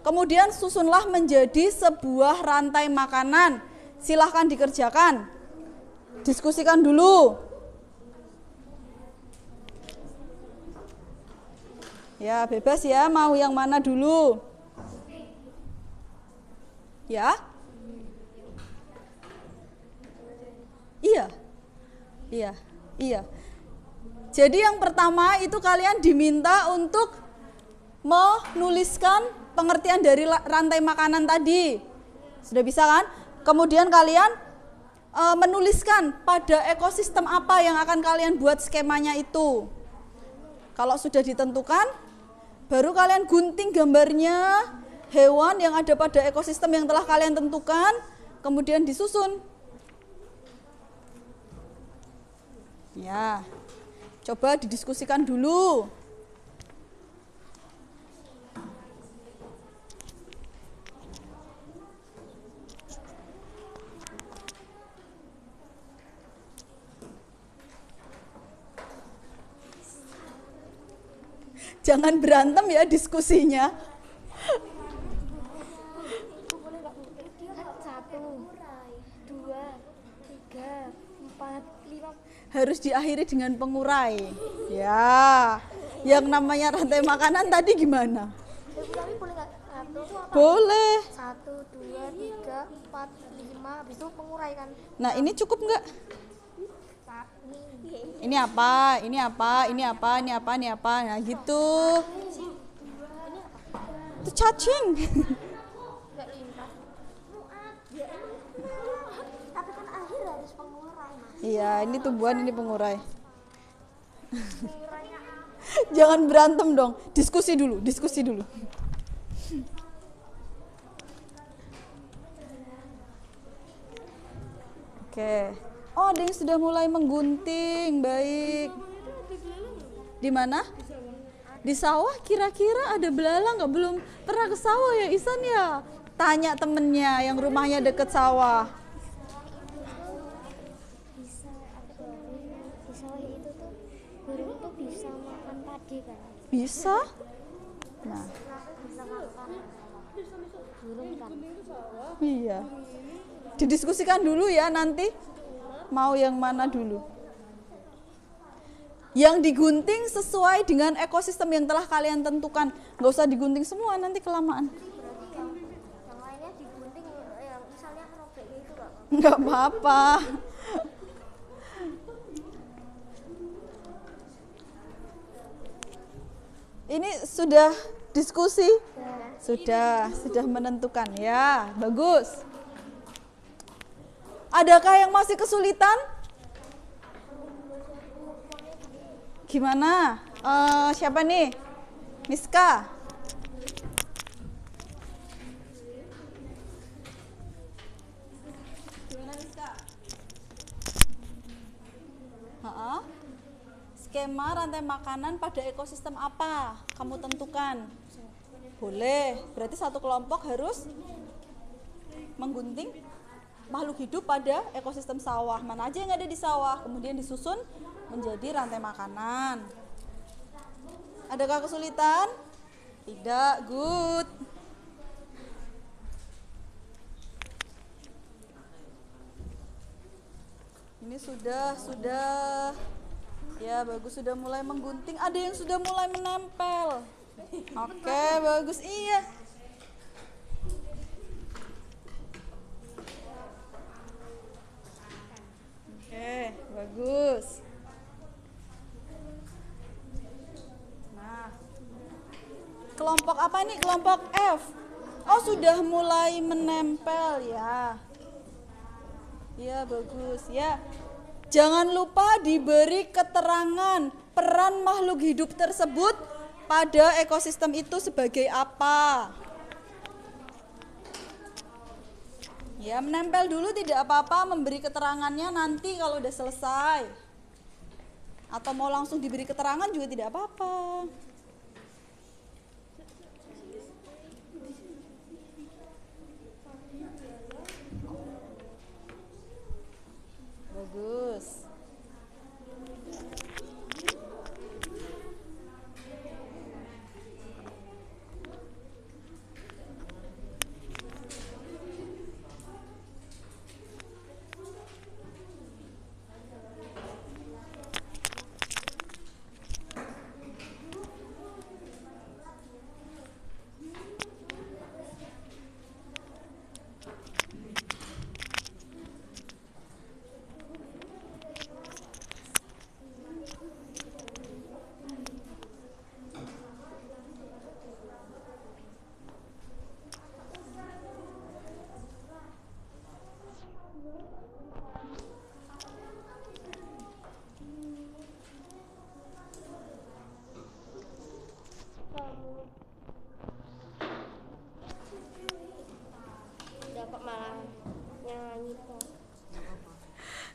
Kemudian susunlah menjadi sebuah rantai makanan. Silahkan dikerjakan. Diskusikan dulu. Ya, bebas ya, mau yang mana dulu? Ya? Iya. Iya, iya. Jadi yang pertama itu kalian diminta untuk menuliskan pengertian dari rantai makanan tadi. Sudah bisa kan? Kemudian kalian menuliskan pada ekosistem apa yang akan kalian buat skemanya itu. Kalau sudah ditentukan, baru kalian gunting gambarnya hewan yang ada pada ekosistem yang telah kalian tentukan, kemudian disusun. Ya, coba didiskusikan dulu. Jangan berantem ya diskusinya. 1, 2, 3, 4, 5. Harus diakhiri dengan pengurai. Ya, yang namanya rantai makanan tadi gimana? Boleh. 1, 2, 3, 4, 5. Habis itu pengurai kan. Nah, ini cukup nggak? Ini apa? Ini apa? Ini apa? Ini apa? Ini apa? Nah, gitu. Itu cacing. Tapi kan akhir harus pengurai, Mas. Iya, ini tumbuhan, ini pengurai. Jangan berantem dong. Diskusi dulu, diskusi dulu. Oke. Oh, ada yang sudah mulai menggunting. Baik. Di mana? Di sawah. Kira-kira ada belalang nggak? Belum pernah ke sawah ya, Isan ya? Tanya temennya yang rumahnya deket sawah. Di sawah itu tuh burung tuh bisa makan padi kan? Bisa? Nah, Bisa makan burung kan? iya. Didiskusikan dulu ya nanti. Mau yang mana dulu? Yang digunting sesuai dengan ekosistem yang telah kalian tentukan. Nggak usah digunting semua, nanti kelamaan. Yang lainnya digunting, yang misalnya robeknya itu Kak. Nggak apa-apa. Ini sudah diskusi? Sudah menentukan ya, bagus. Adakah yang masih kesulitan? Gimana? Siapa nih? Miska? Gimana Miska? Skema rantai makanan pada ekosistem apa? Kamu tentukan. Boleh, berarti satu kelompok harus menggunting makhluk hidup pada ekosistem sawah. Mana aja yang ada di sawah, kemudian disusun menjadi rantai makanan. Adakah kesulitan? Tidak, good. Ini sudah. Ya, bagus, sudah mulai menggunting. Ada yang sudah mulai menempel. Oke, bagus. Iya. Oke, bagus. kelompok apa nih? Kelompok F. Oh, sudah mulai menempel ya. Ya, bagus ya. Jangan lupa diberi keterangan peran makhluk hidup tersebut pada ekosistem itu sebagai apa. Ya, menempel dulu tidak apa-apa, memberi keterangannya nanti kalau udah selesai. Atau mau langsung diberi keterangan juga tidak apa-apa. Bagus.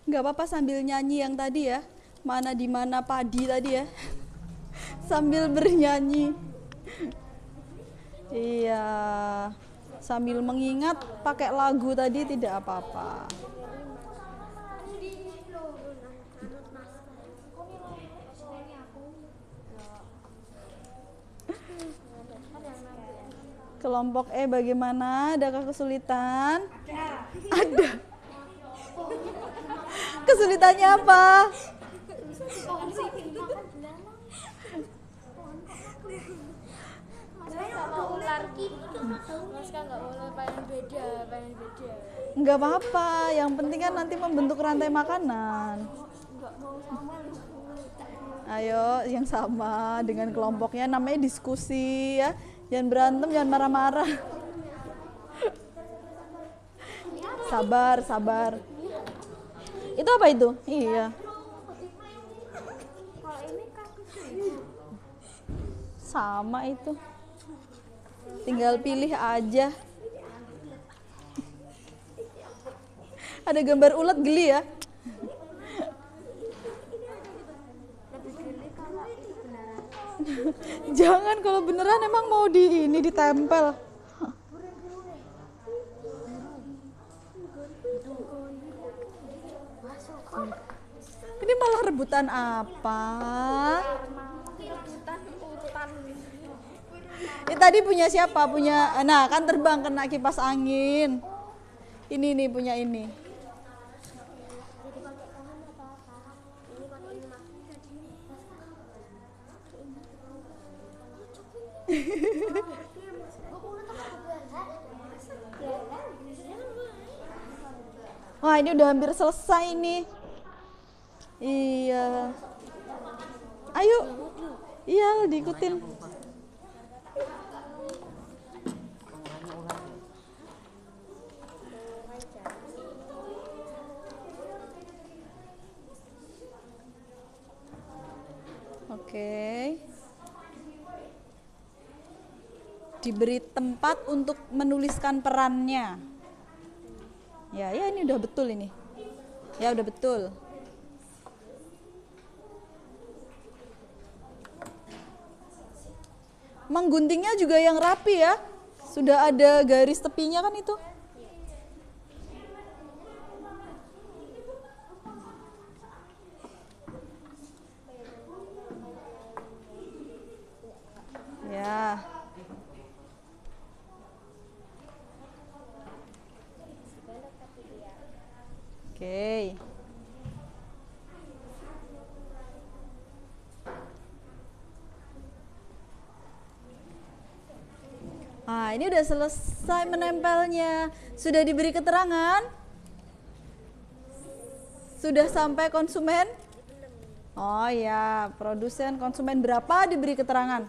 Nggak apa-apa sambil nyanyi yang tadi ya. Mana di mana padi tadi ya. Sambil bernyanyi. Iya. Sambil mengingat pakai lagu tadi tidak apa-apa. Kelompok E bagaimana? Adakah kesulitan? Ada. Kesulitannya apa? Enggak apa-apa, yang penting kan nanti membentuk rantai makanan. Ayo, yang sama dengan kelompoknya, namanya diskusi ya. Jangan berantem, jangan marah-marah. Sabar, sabar. Itu apa itu? Iya. Sama itu. Tinggal pilih aja. Ada gambar ulat geli ya? Jangan, kalau beneran emang mau ini ditempel. Ini malah rebutan apa? Ini tadi punya siapa? Punya, nah kan terbang kena kipas angin. Ini nih punya ini. Wah, ini udah hampir selesai nih. Iya. Ayo. Iya, diikutin. Oke. Diberi tempat untuk menuliskan perannya. Ya, ini udah betul ini. Ya, udah betul. Mengguntingnya juga yang rapi ya. Sudah ada garis tepinya kan itu. Ya. Oke. Nah, ini udah selesai menempelnya. Sudah diberi keterangan? Sudah sampai konsumen? Oh ya, produsen, konsumen berapa diberi keterangan?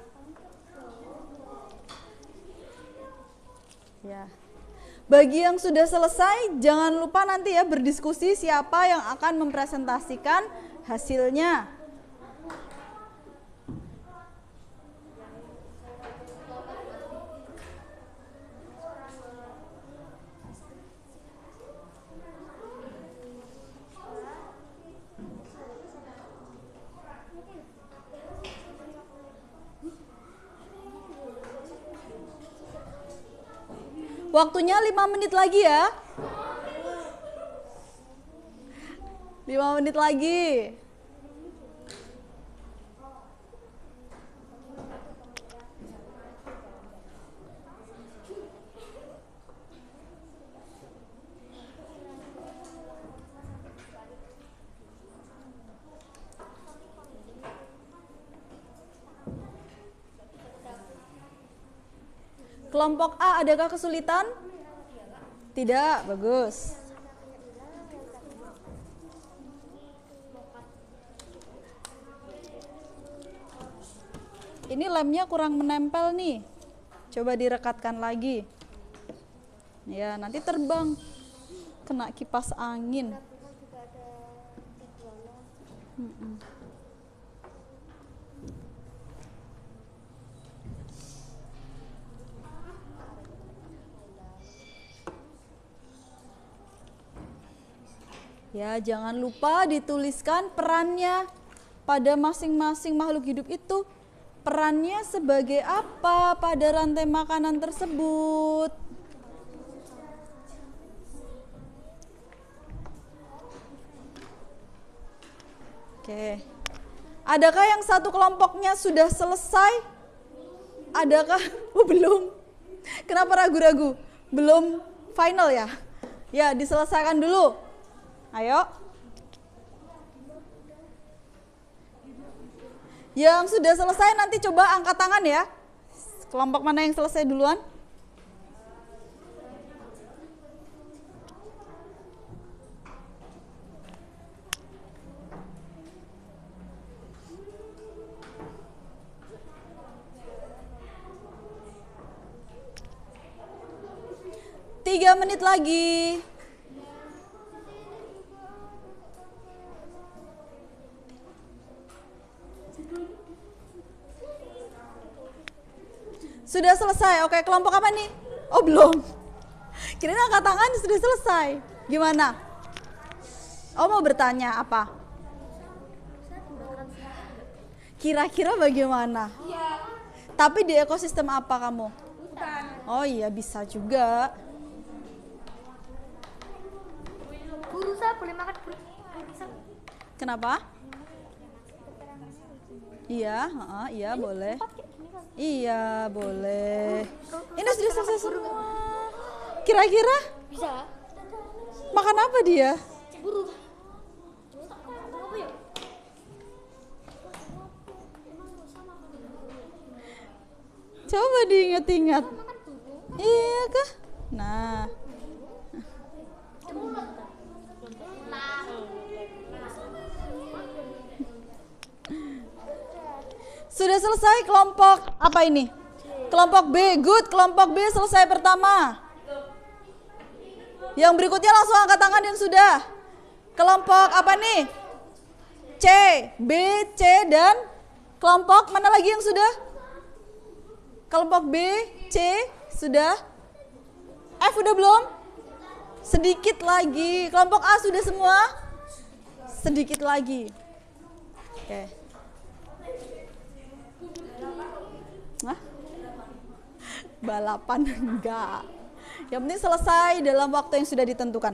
Ya. Bagi yang sudah selesai, jangan lupa nanti ya berdiskusi siapa yang akan mempresentasikan hasilnya. Waktunya 5 menit lagi ya. 5 menit lagi. Kelompok A, adakah kesulitan? Tidak, bagus. Ini lemnya kurang menempel nih. Coba direkatkan lagi. Ya, nanti terbang. Kena kipas angin. Ya, jangan lupa dituliskan perannya pada masing-masing makhluk hidup itu. Perannya sebagai apa pada rantai makanan tersebut? Oke. Adakah yang satu kelompoknya sudah selesai? Adakah? Oh, belum. Kenapa ragu-ragu? Belum final ya? Ya, diselesaikan dulu. Ayo. Yang sudah selesai nanti coba angkat tangan ya. Kelompok mana yang selesai duluan? Tiga menit lagi. Sudah selesai. Oke, kelompok apa nih? Oh, belum. Kirain angkat tangan sudah selesai. Gimana? Oh, mau bertanya apa? Kira-kira bagaimana? Tapi di ekosistem apa kamu? Oh iya, bisa juga. Burusa boleh makan burusa. Kenapa? Iya, iya boleh. Iya, boleh. Ini sudah selesai semua. Kira-kira? Bisa. Makan apa dia? Coba diingat-ingat. Iya kah? Nah. Sudah selesai kelompok apa ini? Kelompok B, good. Kelompok B selesai pertama. Yang berikutnya langsung angkat tangan yang sudah. Kelompok apa nih? C, B, C, dan kelompok mana lagi yang sudah? Kelompok B, C, sudah. F udah belum? Sedikit lagi. Kelompok A sudah semua? Sedikit lagi. Oke. Hah? Balapan enggak. Yang penting selesai dalam waktu yang sudah ditentukan.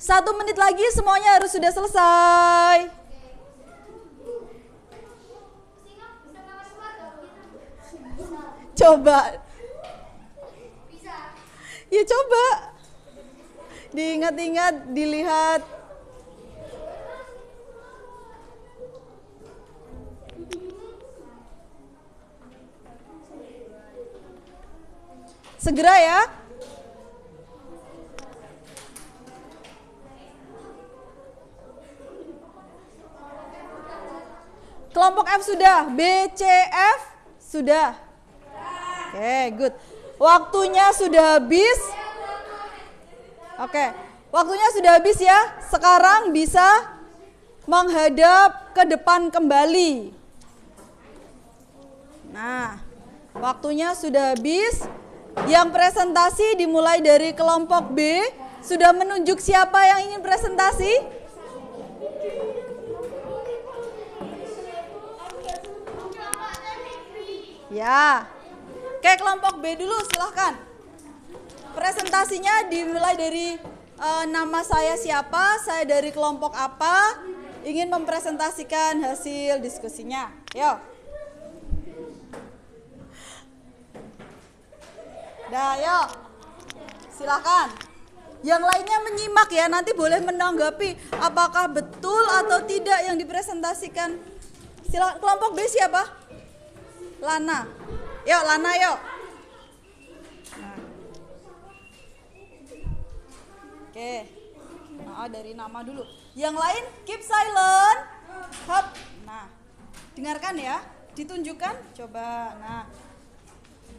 1 menit lagi semuanya harus sudah selesai. Coba. Ya coba. Diingat-ingat, dilihat. Segera ya. Kelompok F sudah, B, C, F sudah. Oke, good. Waktunya sudah habis. Oke, waktunya sudah habis ya. Sekarang bisa menghadap ke depan kembali. Nah, waktunya sudah habis. Yang presentasi dimulai dari kelompok B. Sudah menunjuk siapa yang ingin presentasi? Ya. Oke, kelompok B dulu silahkan. Presentasinya dimulai dari nama saya siapa, saya dari kelompok apa, ingin mempresentasikan hasil diskusinya. Yuk. Dah, yuk. Silakan. Yang lainnya menyimak ya, nanti boleh menanggapi apakah betul atau tidak yang dipresentasikan. Silakan, kelompok B siapa? Lana. Yuk, Lana yuk. Nah. Oke. Nah, dari nama dulu. Yang lain keep silent. Hop. Nah. Dengarkan ya, ditunjukkan coba. Nah.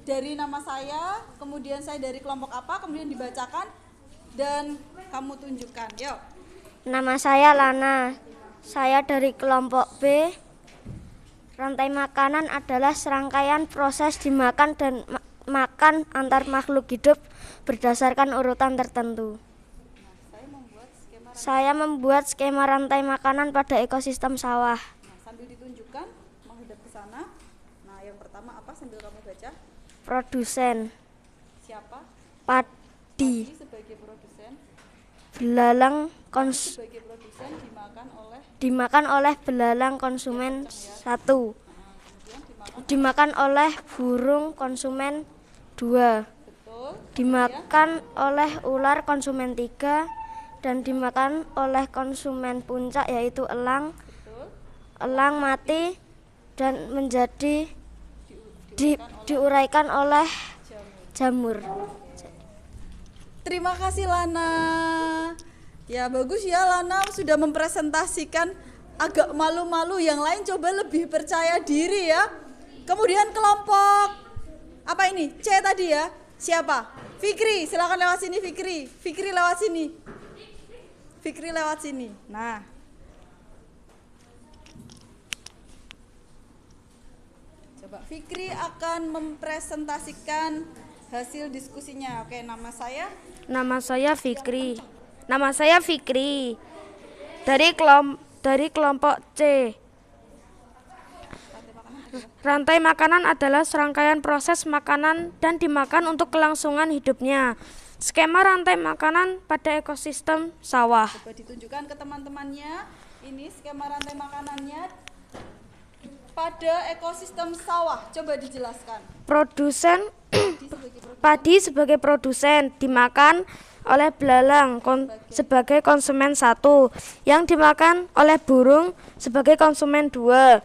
Dari nama saya, kemudian saya dari kelompok apa, kemudian dibacakan dan kamu tunjukkan. Yuk. Nama saya Lana. Saya dari kelompok B. Rantai makanan adalah serangkaian proses dimakan dan makan antar makhluk hidup berdasarkan urutan tertentu. Saya membuat skema rantai makanan pada ekosistem sawah. Nah, sambil ditunjukkan menghadap ke sana. Nah, yang pertama apa sambil kamu baca? Produsen. Siapa? Padi. Sebagai produsen. Belalang Sebagai produsen dimakan oleh belalang konsumen 1. Dimakan oleh burung konsumen 2. Dimakan oleh ular konsumen 3 dan dimakan oleh konsumen puncak yaitu elang. Elang mati dan menjadi diuraikan oleh jamur. Terima kasih Lana. Ya bagus ya Lana sudah mempresentasikan, agak malu-malu, yang lain coba lebih percaya diri ya. Kemudian kelompok apa ini? C tadi ya. Siapa? Fikri, silakan lewat sini Fikri. Fikri lewat sini. Fikri lewat sini. Nah. Coba Fikri akan mempresentasikan hasil diskusinya. Oke, nama saya? Nama saya Fikri. Dari kelompok C. Rantai makanan adalah serangkaian proses makanan dan dimakan untuk kelangsungan hidupnya. Skema rantai makanan pada ekosistem sawah. Coba ditunjukkan ke teman-temannya. Ini skema rantai makanannya pada ekosistem sawah. Coba dijelaskan. Padi sebagai produsen dimakan oleh belalang sebagai konsumen 1, yang dimakan oleh burung sebagai konsumen 2,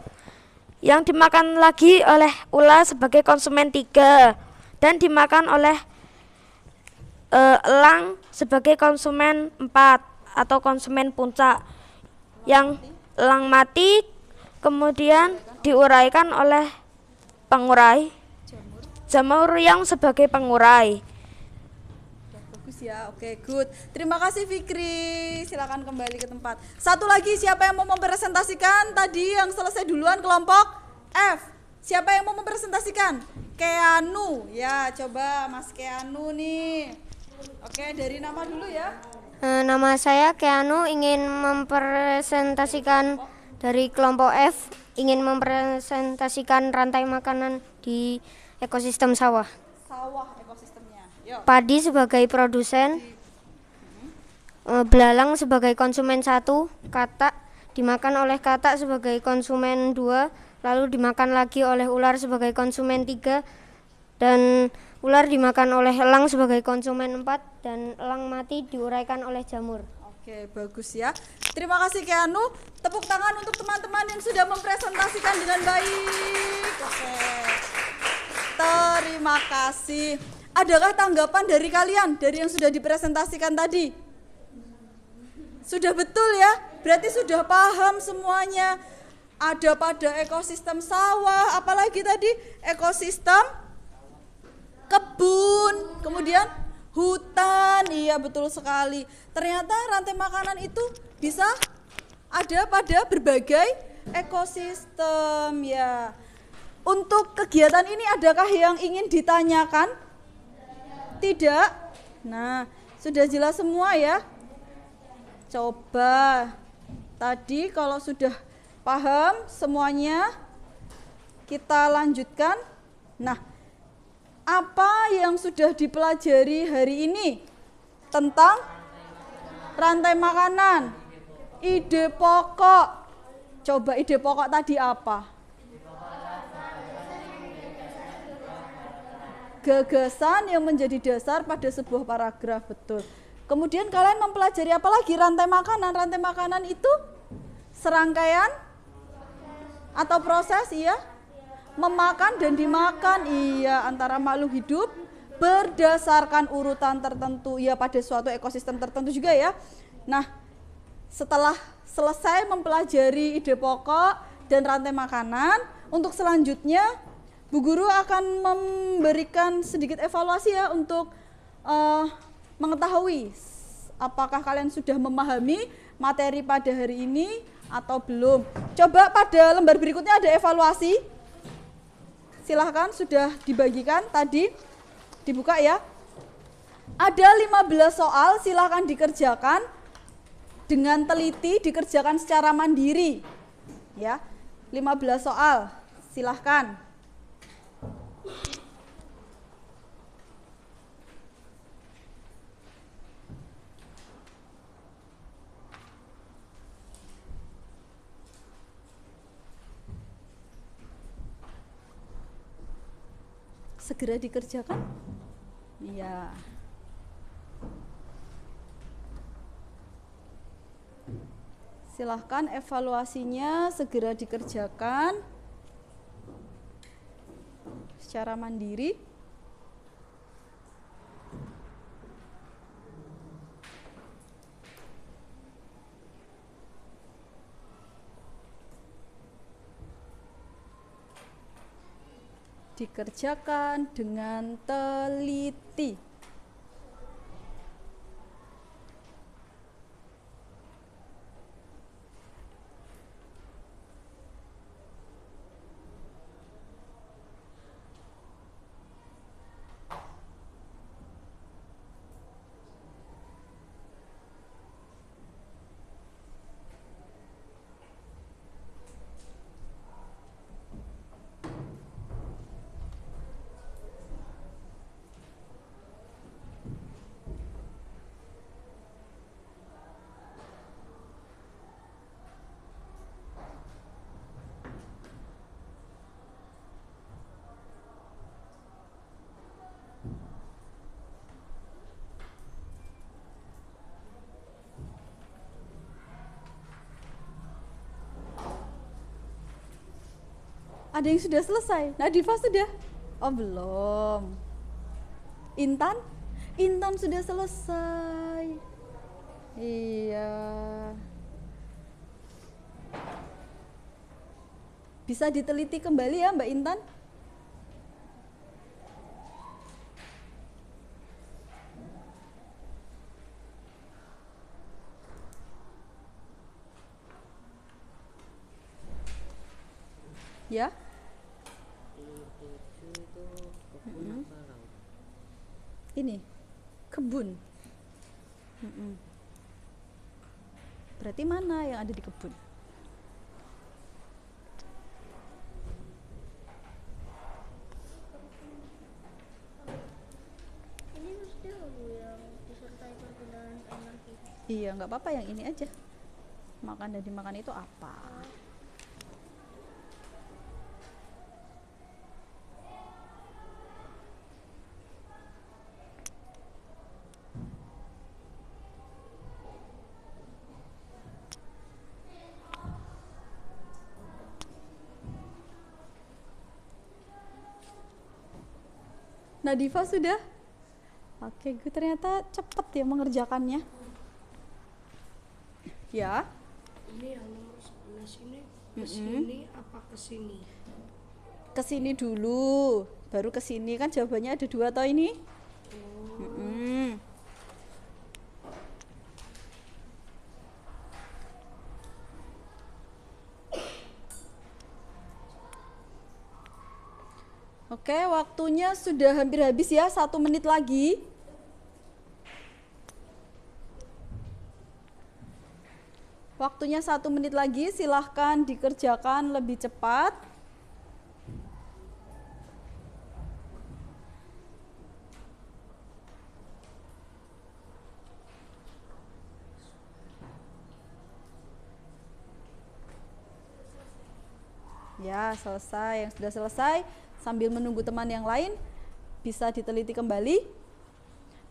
yang dimakan lagi oleh ular sebagai konsumen 3, dan dimakan oleh elang sebagai konsumen 4 atau konsumen puncak. Yang elang mati kemudian diuraikan oleh pengurai jamur yang sebagai pengurai. Bagus ya, oke, good. Terima kasih Fikri, silakan kembali ke tempat. Satu lagi, siapa yang mau mempresentasikan? Tadi yang selesai duluan kelompok F. Siapa yang mau mempresentasikan? Keanu, ya coba Mas Keanu nih. Oke, dari nama dulu ya. Nama saya Keanu, ingin mempresentasikan dari kelompok F, ingin mempresentasikan rantai makanan di ekosistem sawah. Sawah ekosistemnya. Yuk. Padi sebagai produsen, belalang sebagai konsumen 1, katak dimakan oleh katak sebagai konsumen 2, lalu dimakan lagi oleh ular sebagai konsumen 3, dan ular dimakan oleh elang sebagai konsumen 4, dan elang mati diuraikan oleh jamur. Oke, bagus ya. Terima kasih Keanu. Tepuk tangan untuk teman-teman yang sudah mempresentasikan dengan baik. Oke. Terima kasih. Adakah tanggapan dari kalian dari yang sudah dipresentasikan tadi? Sudah betul ya? Berarti sudah paham semuanya. Ada pada ekosistem sawah, apalagi tadi ekosistem kebun, kemudian hutan. Iya, betul sekali. Ternyata rantai makanan itu bisa ada pada berbagai ekosistem ya. Untuk kegiatan ini adakah yang ingin ditanyakan? Tidak? Nah, sudah jelas semua ya. Coba tadi kalau sudah paham semuanya, kita lanjutkan. Nah, apa yang sudah dipelajari hari ini tentang rantai makanan? Ide pokok. Coba ide pokok tadi apa? Gagasan yang menjadi dasar pada sebuah paragraf, betul. Kemudian kalian mempelajari apa lagi? Rantai makanan. Rantai makanan itu serangkaian atau proses, iya? Memakan dan dimakan, iya, antara makhluk hidup berdasarkan urutan tertentu, iya, pada suatu ekosistem tertentu juga ya. Nah, setelah selesai mempelajari ide pokok dan rantai makanan, untuk selanjutnya Bu Guru akan memberikan sedikit evaluasi ya untuk mengetahui apakah kalian sudah memahami materi pada hari ini atau belum. Coba pada lembar berikutnya ada evaluasi. Silahkan, sudah dibagikan tadi, dibuka ya. Ada 15 soal, silahkan dikerjakan dengan teliti, dikerjakan secara mandiri ya. 15 soal, silahkan. Segera dikerjakan? Iya. Silahkan evaluasinya segera dikerjakan secara mandiri. Dikerjakan dengan teliti. Ada yang sudah selesai? Nadifa sudah? Oh, belum. Intan? Intan sudah selesai. Iya. Bisa diteliti kembali ya Mbak Intan? Ya. Ini kebun. Berarti mana yang ada di kebun? Ini mesti yang disertai penggunaan energi. Iya, nggak apa-apa, yang ini aja. Makan dan dimakan itu apa? Nadifa sudah? Oke, gue ternyata cepet ya mengerjakannya. Ya. Ini yang nomor 11 ini ke sini apa ke sini? Ke sini dulu, baru ke sini. Kan jawabannya ada 2 toh ini. Oke, waktunya sudah hampir habis ya, 1 menit lagi. Waktunya 1 menit lagi, silahkan dikerjakan lebih cepat. Ya, selesai. Yang sudah selesai, sambil menunggu teman yang lain, bisa diteliti kembali.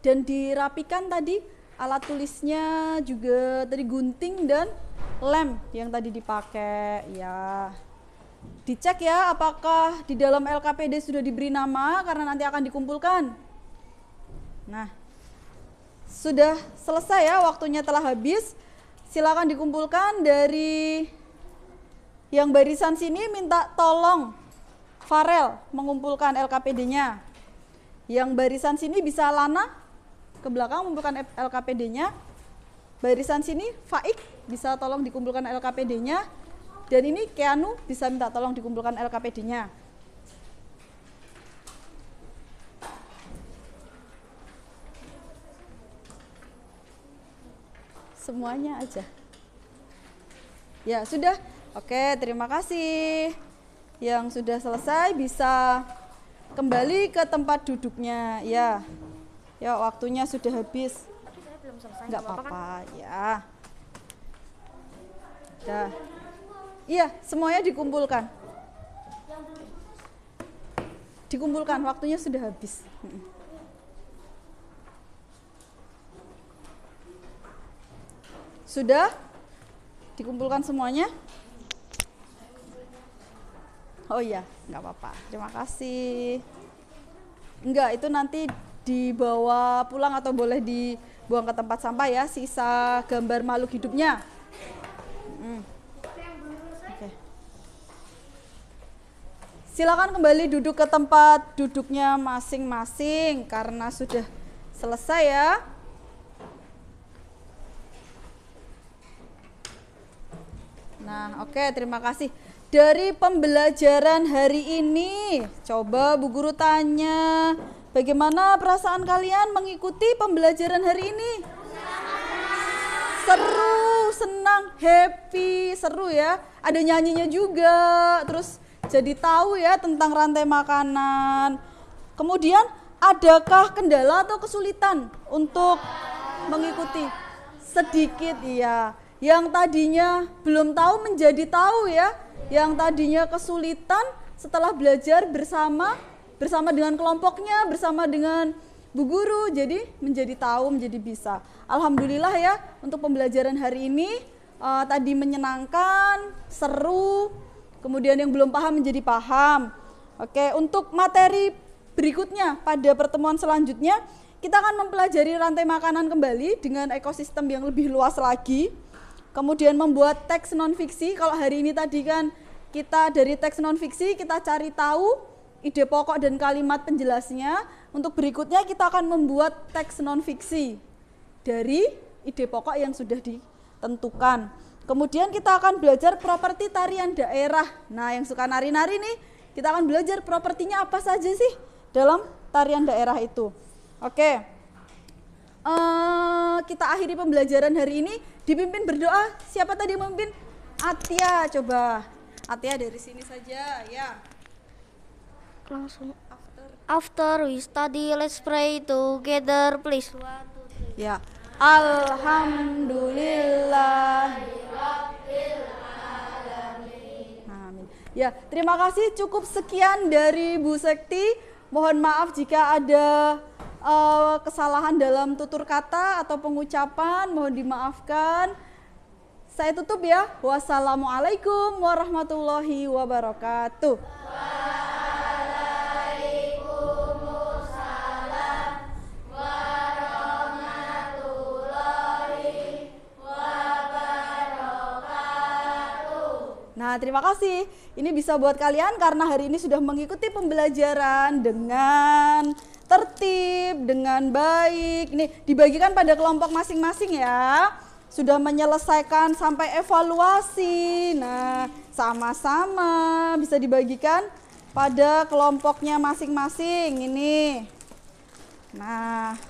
Dan dirapikan tadi, alat tulisnya juga tadi gunting dan lem yang tadi dipakai. Ya, dicek ya apakah di dalam LKPD sudah diberi nama karena nanti akan dikumpulkan. Nah, sudah selesai ya, waktunya telah habis. Silakan dikumpulkan. Dari yang barisan sini minta tolong Farel mengumpulkan LKPD-nya. Yang barisan sini bisa Lana ke belakang mengumpulkan LKPD-nya. Barisan sini Faik bisa tolong dikumpulkan LKPD-nya. Dan ini Keanu bisa minta tolong dikumpulkan LKPD-nya. Semuanya aja. Ya, sudah. Oke, terima kasih. Yang sudah selesai bisa kembali ke tempat duduknya. Ya, ya waktunya sudah habis. Nggak apa-apa, ya. Dah. Iya, semuanya dikumpulkan. Dikumpulkan, waktunya sudah habis. Sudah? Dikumpulkan semuanya? Oh iya, nggak apa-apa. Terima kasih. Enggak, itu nanti dibawa pulang atau boleh dibuang ke tempat sampah ya, sisa gambar makhluk hidupnya. Oke. Silakan kembali duduk ke tempat duduknya masing-masing karena sudah selesai ya. Nah, oke, terima kasih. Dari pembelajaran hari ini, coba Bu Guru tanya, bagaimana perasaan kalian mengikuti pembelajaran hari ini? Seru, senang, happy, seru ya. Ada nyanyinya juga, terus jadi tahu ya tentang rantai makanan. Kemudian, adakah kendala atau kesulitan untuk mengikuti? Sedikit, iya. Yang tadinya belum tahu menjadi tahu ya. Yang tadinya kesulitan setelah belajar bersama dengan kelompoknya, bersama dengan Bu Guru, jadi menjadi tahu, menjadi bisa. Alhamdulillah ya, untuk pembelajaran hari ini tadi menyenangkan, seru, kemudian yang belum paham menjadi paham. Oke, untuk materi berikutnya pada pertemuan selanjutnya, kita akan mempelajari rantai makanan kembali dengan ekosistem yang lebih luas lagi. Kemudian membuat teks non-fiksi. Kalau hari ini tadi kan kita dari teks non-fiksi kita cari tahu ide pokok dan kalimat penjelasnya. Untuk berikutnya kita akan membuat teks non-fiksi dari ide pokok yang sudah ditentukan. Kemudian kita akan belajar properti tarian daerah. Nah, yang suka nari-nari nih, kita akan belajar propertinya apa saja sih dalam tarian daerah itu. Oke. Kita akhiri pembelajaran hari ini dipimpin berdoa. Siapa tadi yang memimpin? Atia, coba. Atia dari sini saja, ya. Langsung after we study, let's pray together, please. 1, 2, 3. Ya. Alhamdulillah. Amin. Ya, terima kasih. Cukup sekian dari Bu Sekti. Mohon maaf jika ada kesalahan dalam tutur kata atau pengucapan, mohon dimaafkan. Saya tutup ya. Wassalamualaikum warahmatullahi wabarakatuh. Waalaikumsalam warahmatullahi wabarakatuh. Nah, terima kasih. Ini bisa buat kalian karena hari ini sudah mengikuti pembelajaran dengan tertib, dengan baik. Nih, dibagikan pada kelompok masing-masing ya. Sudah menyelesaikan sampai evaluasi. Nah, sama-sama bisa dibagikan pada kelompoknya masing-masing ini. Nah,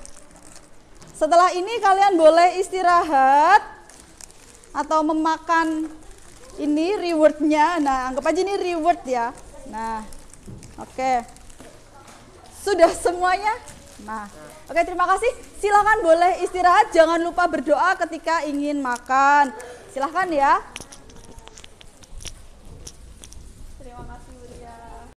setelah ini kalian boleh istirahat atau memakan ini rewardnya. Nah, anggap aja ini reward ya. Nah, oke. Sudah semuanya? Nah, oke, terima kasih. Silakan boleh istirahat, jangan lupa berdoa ketika ingin makan. Silakan ya.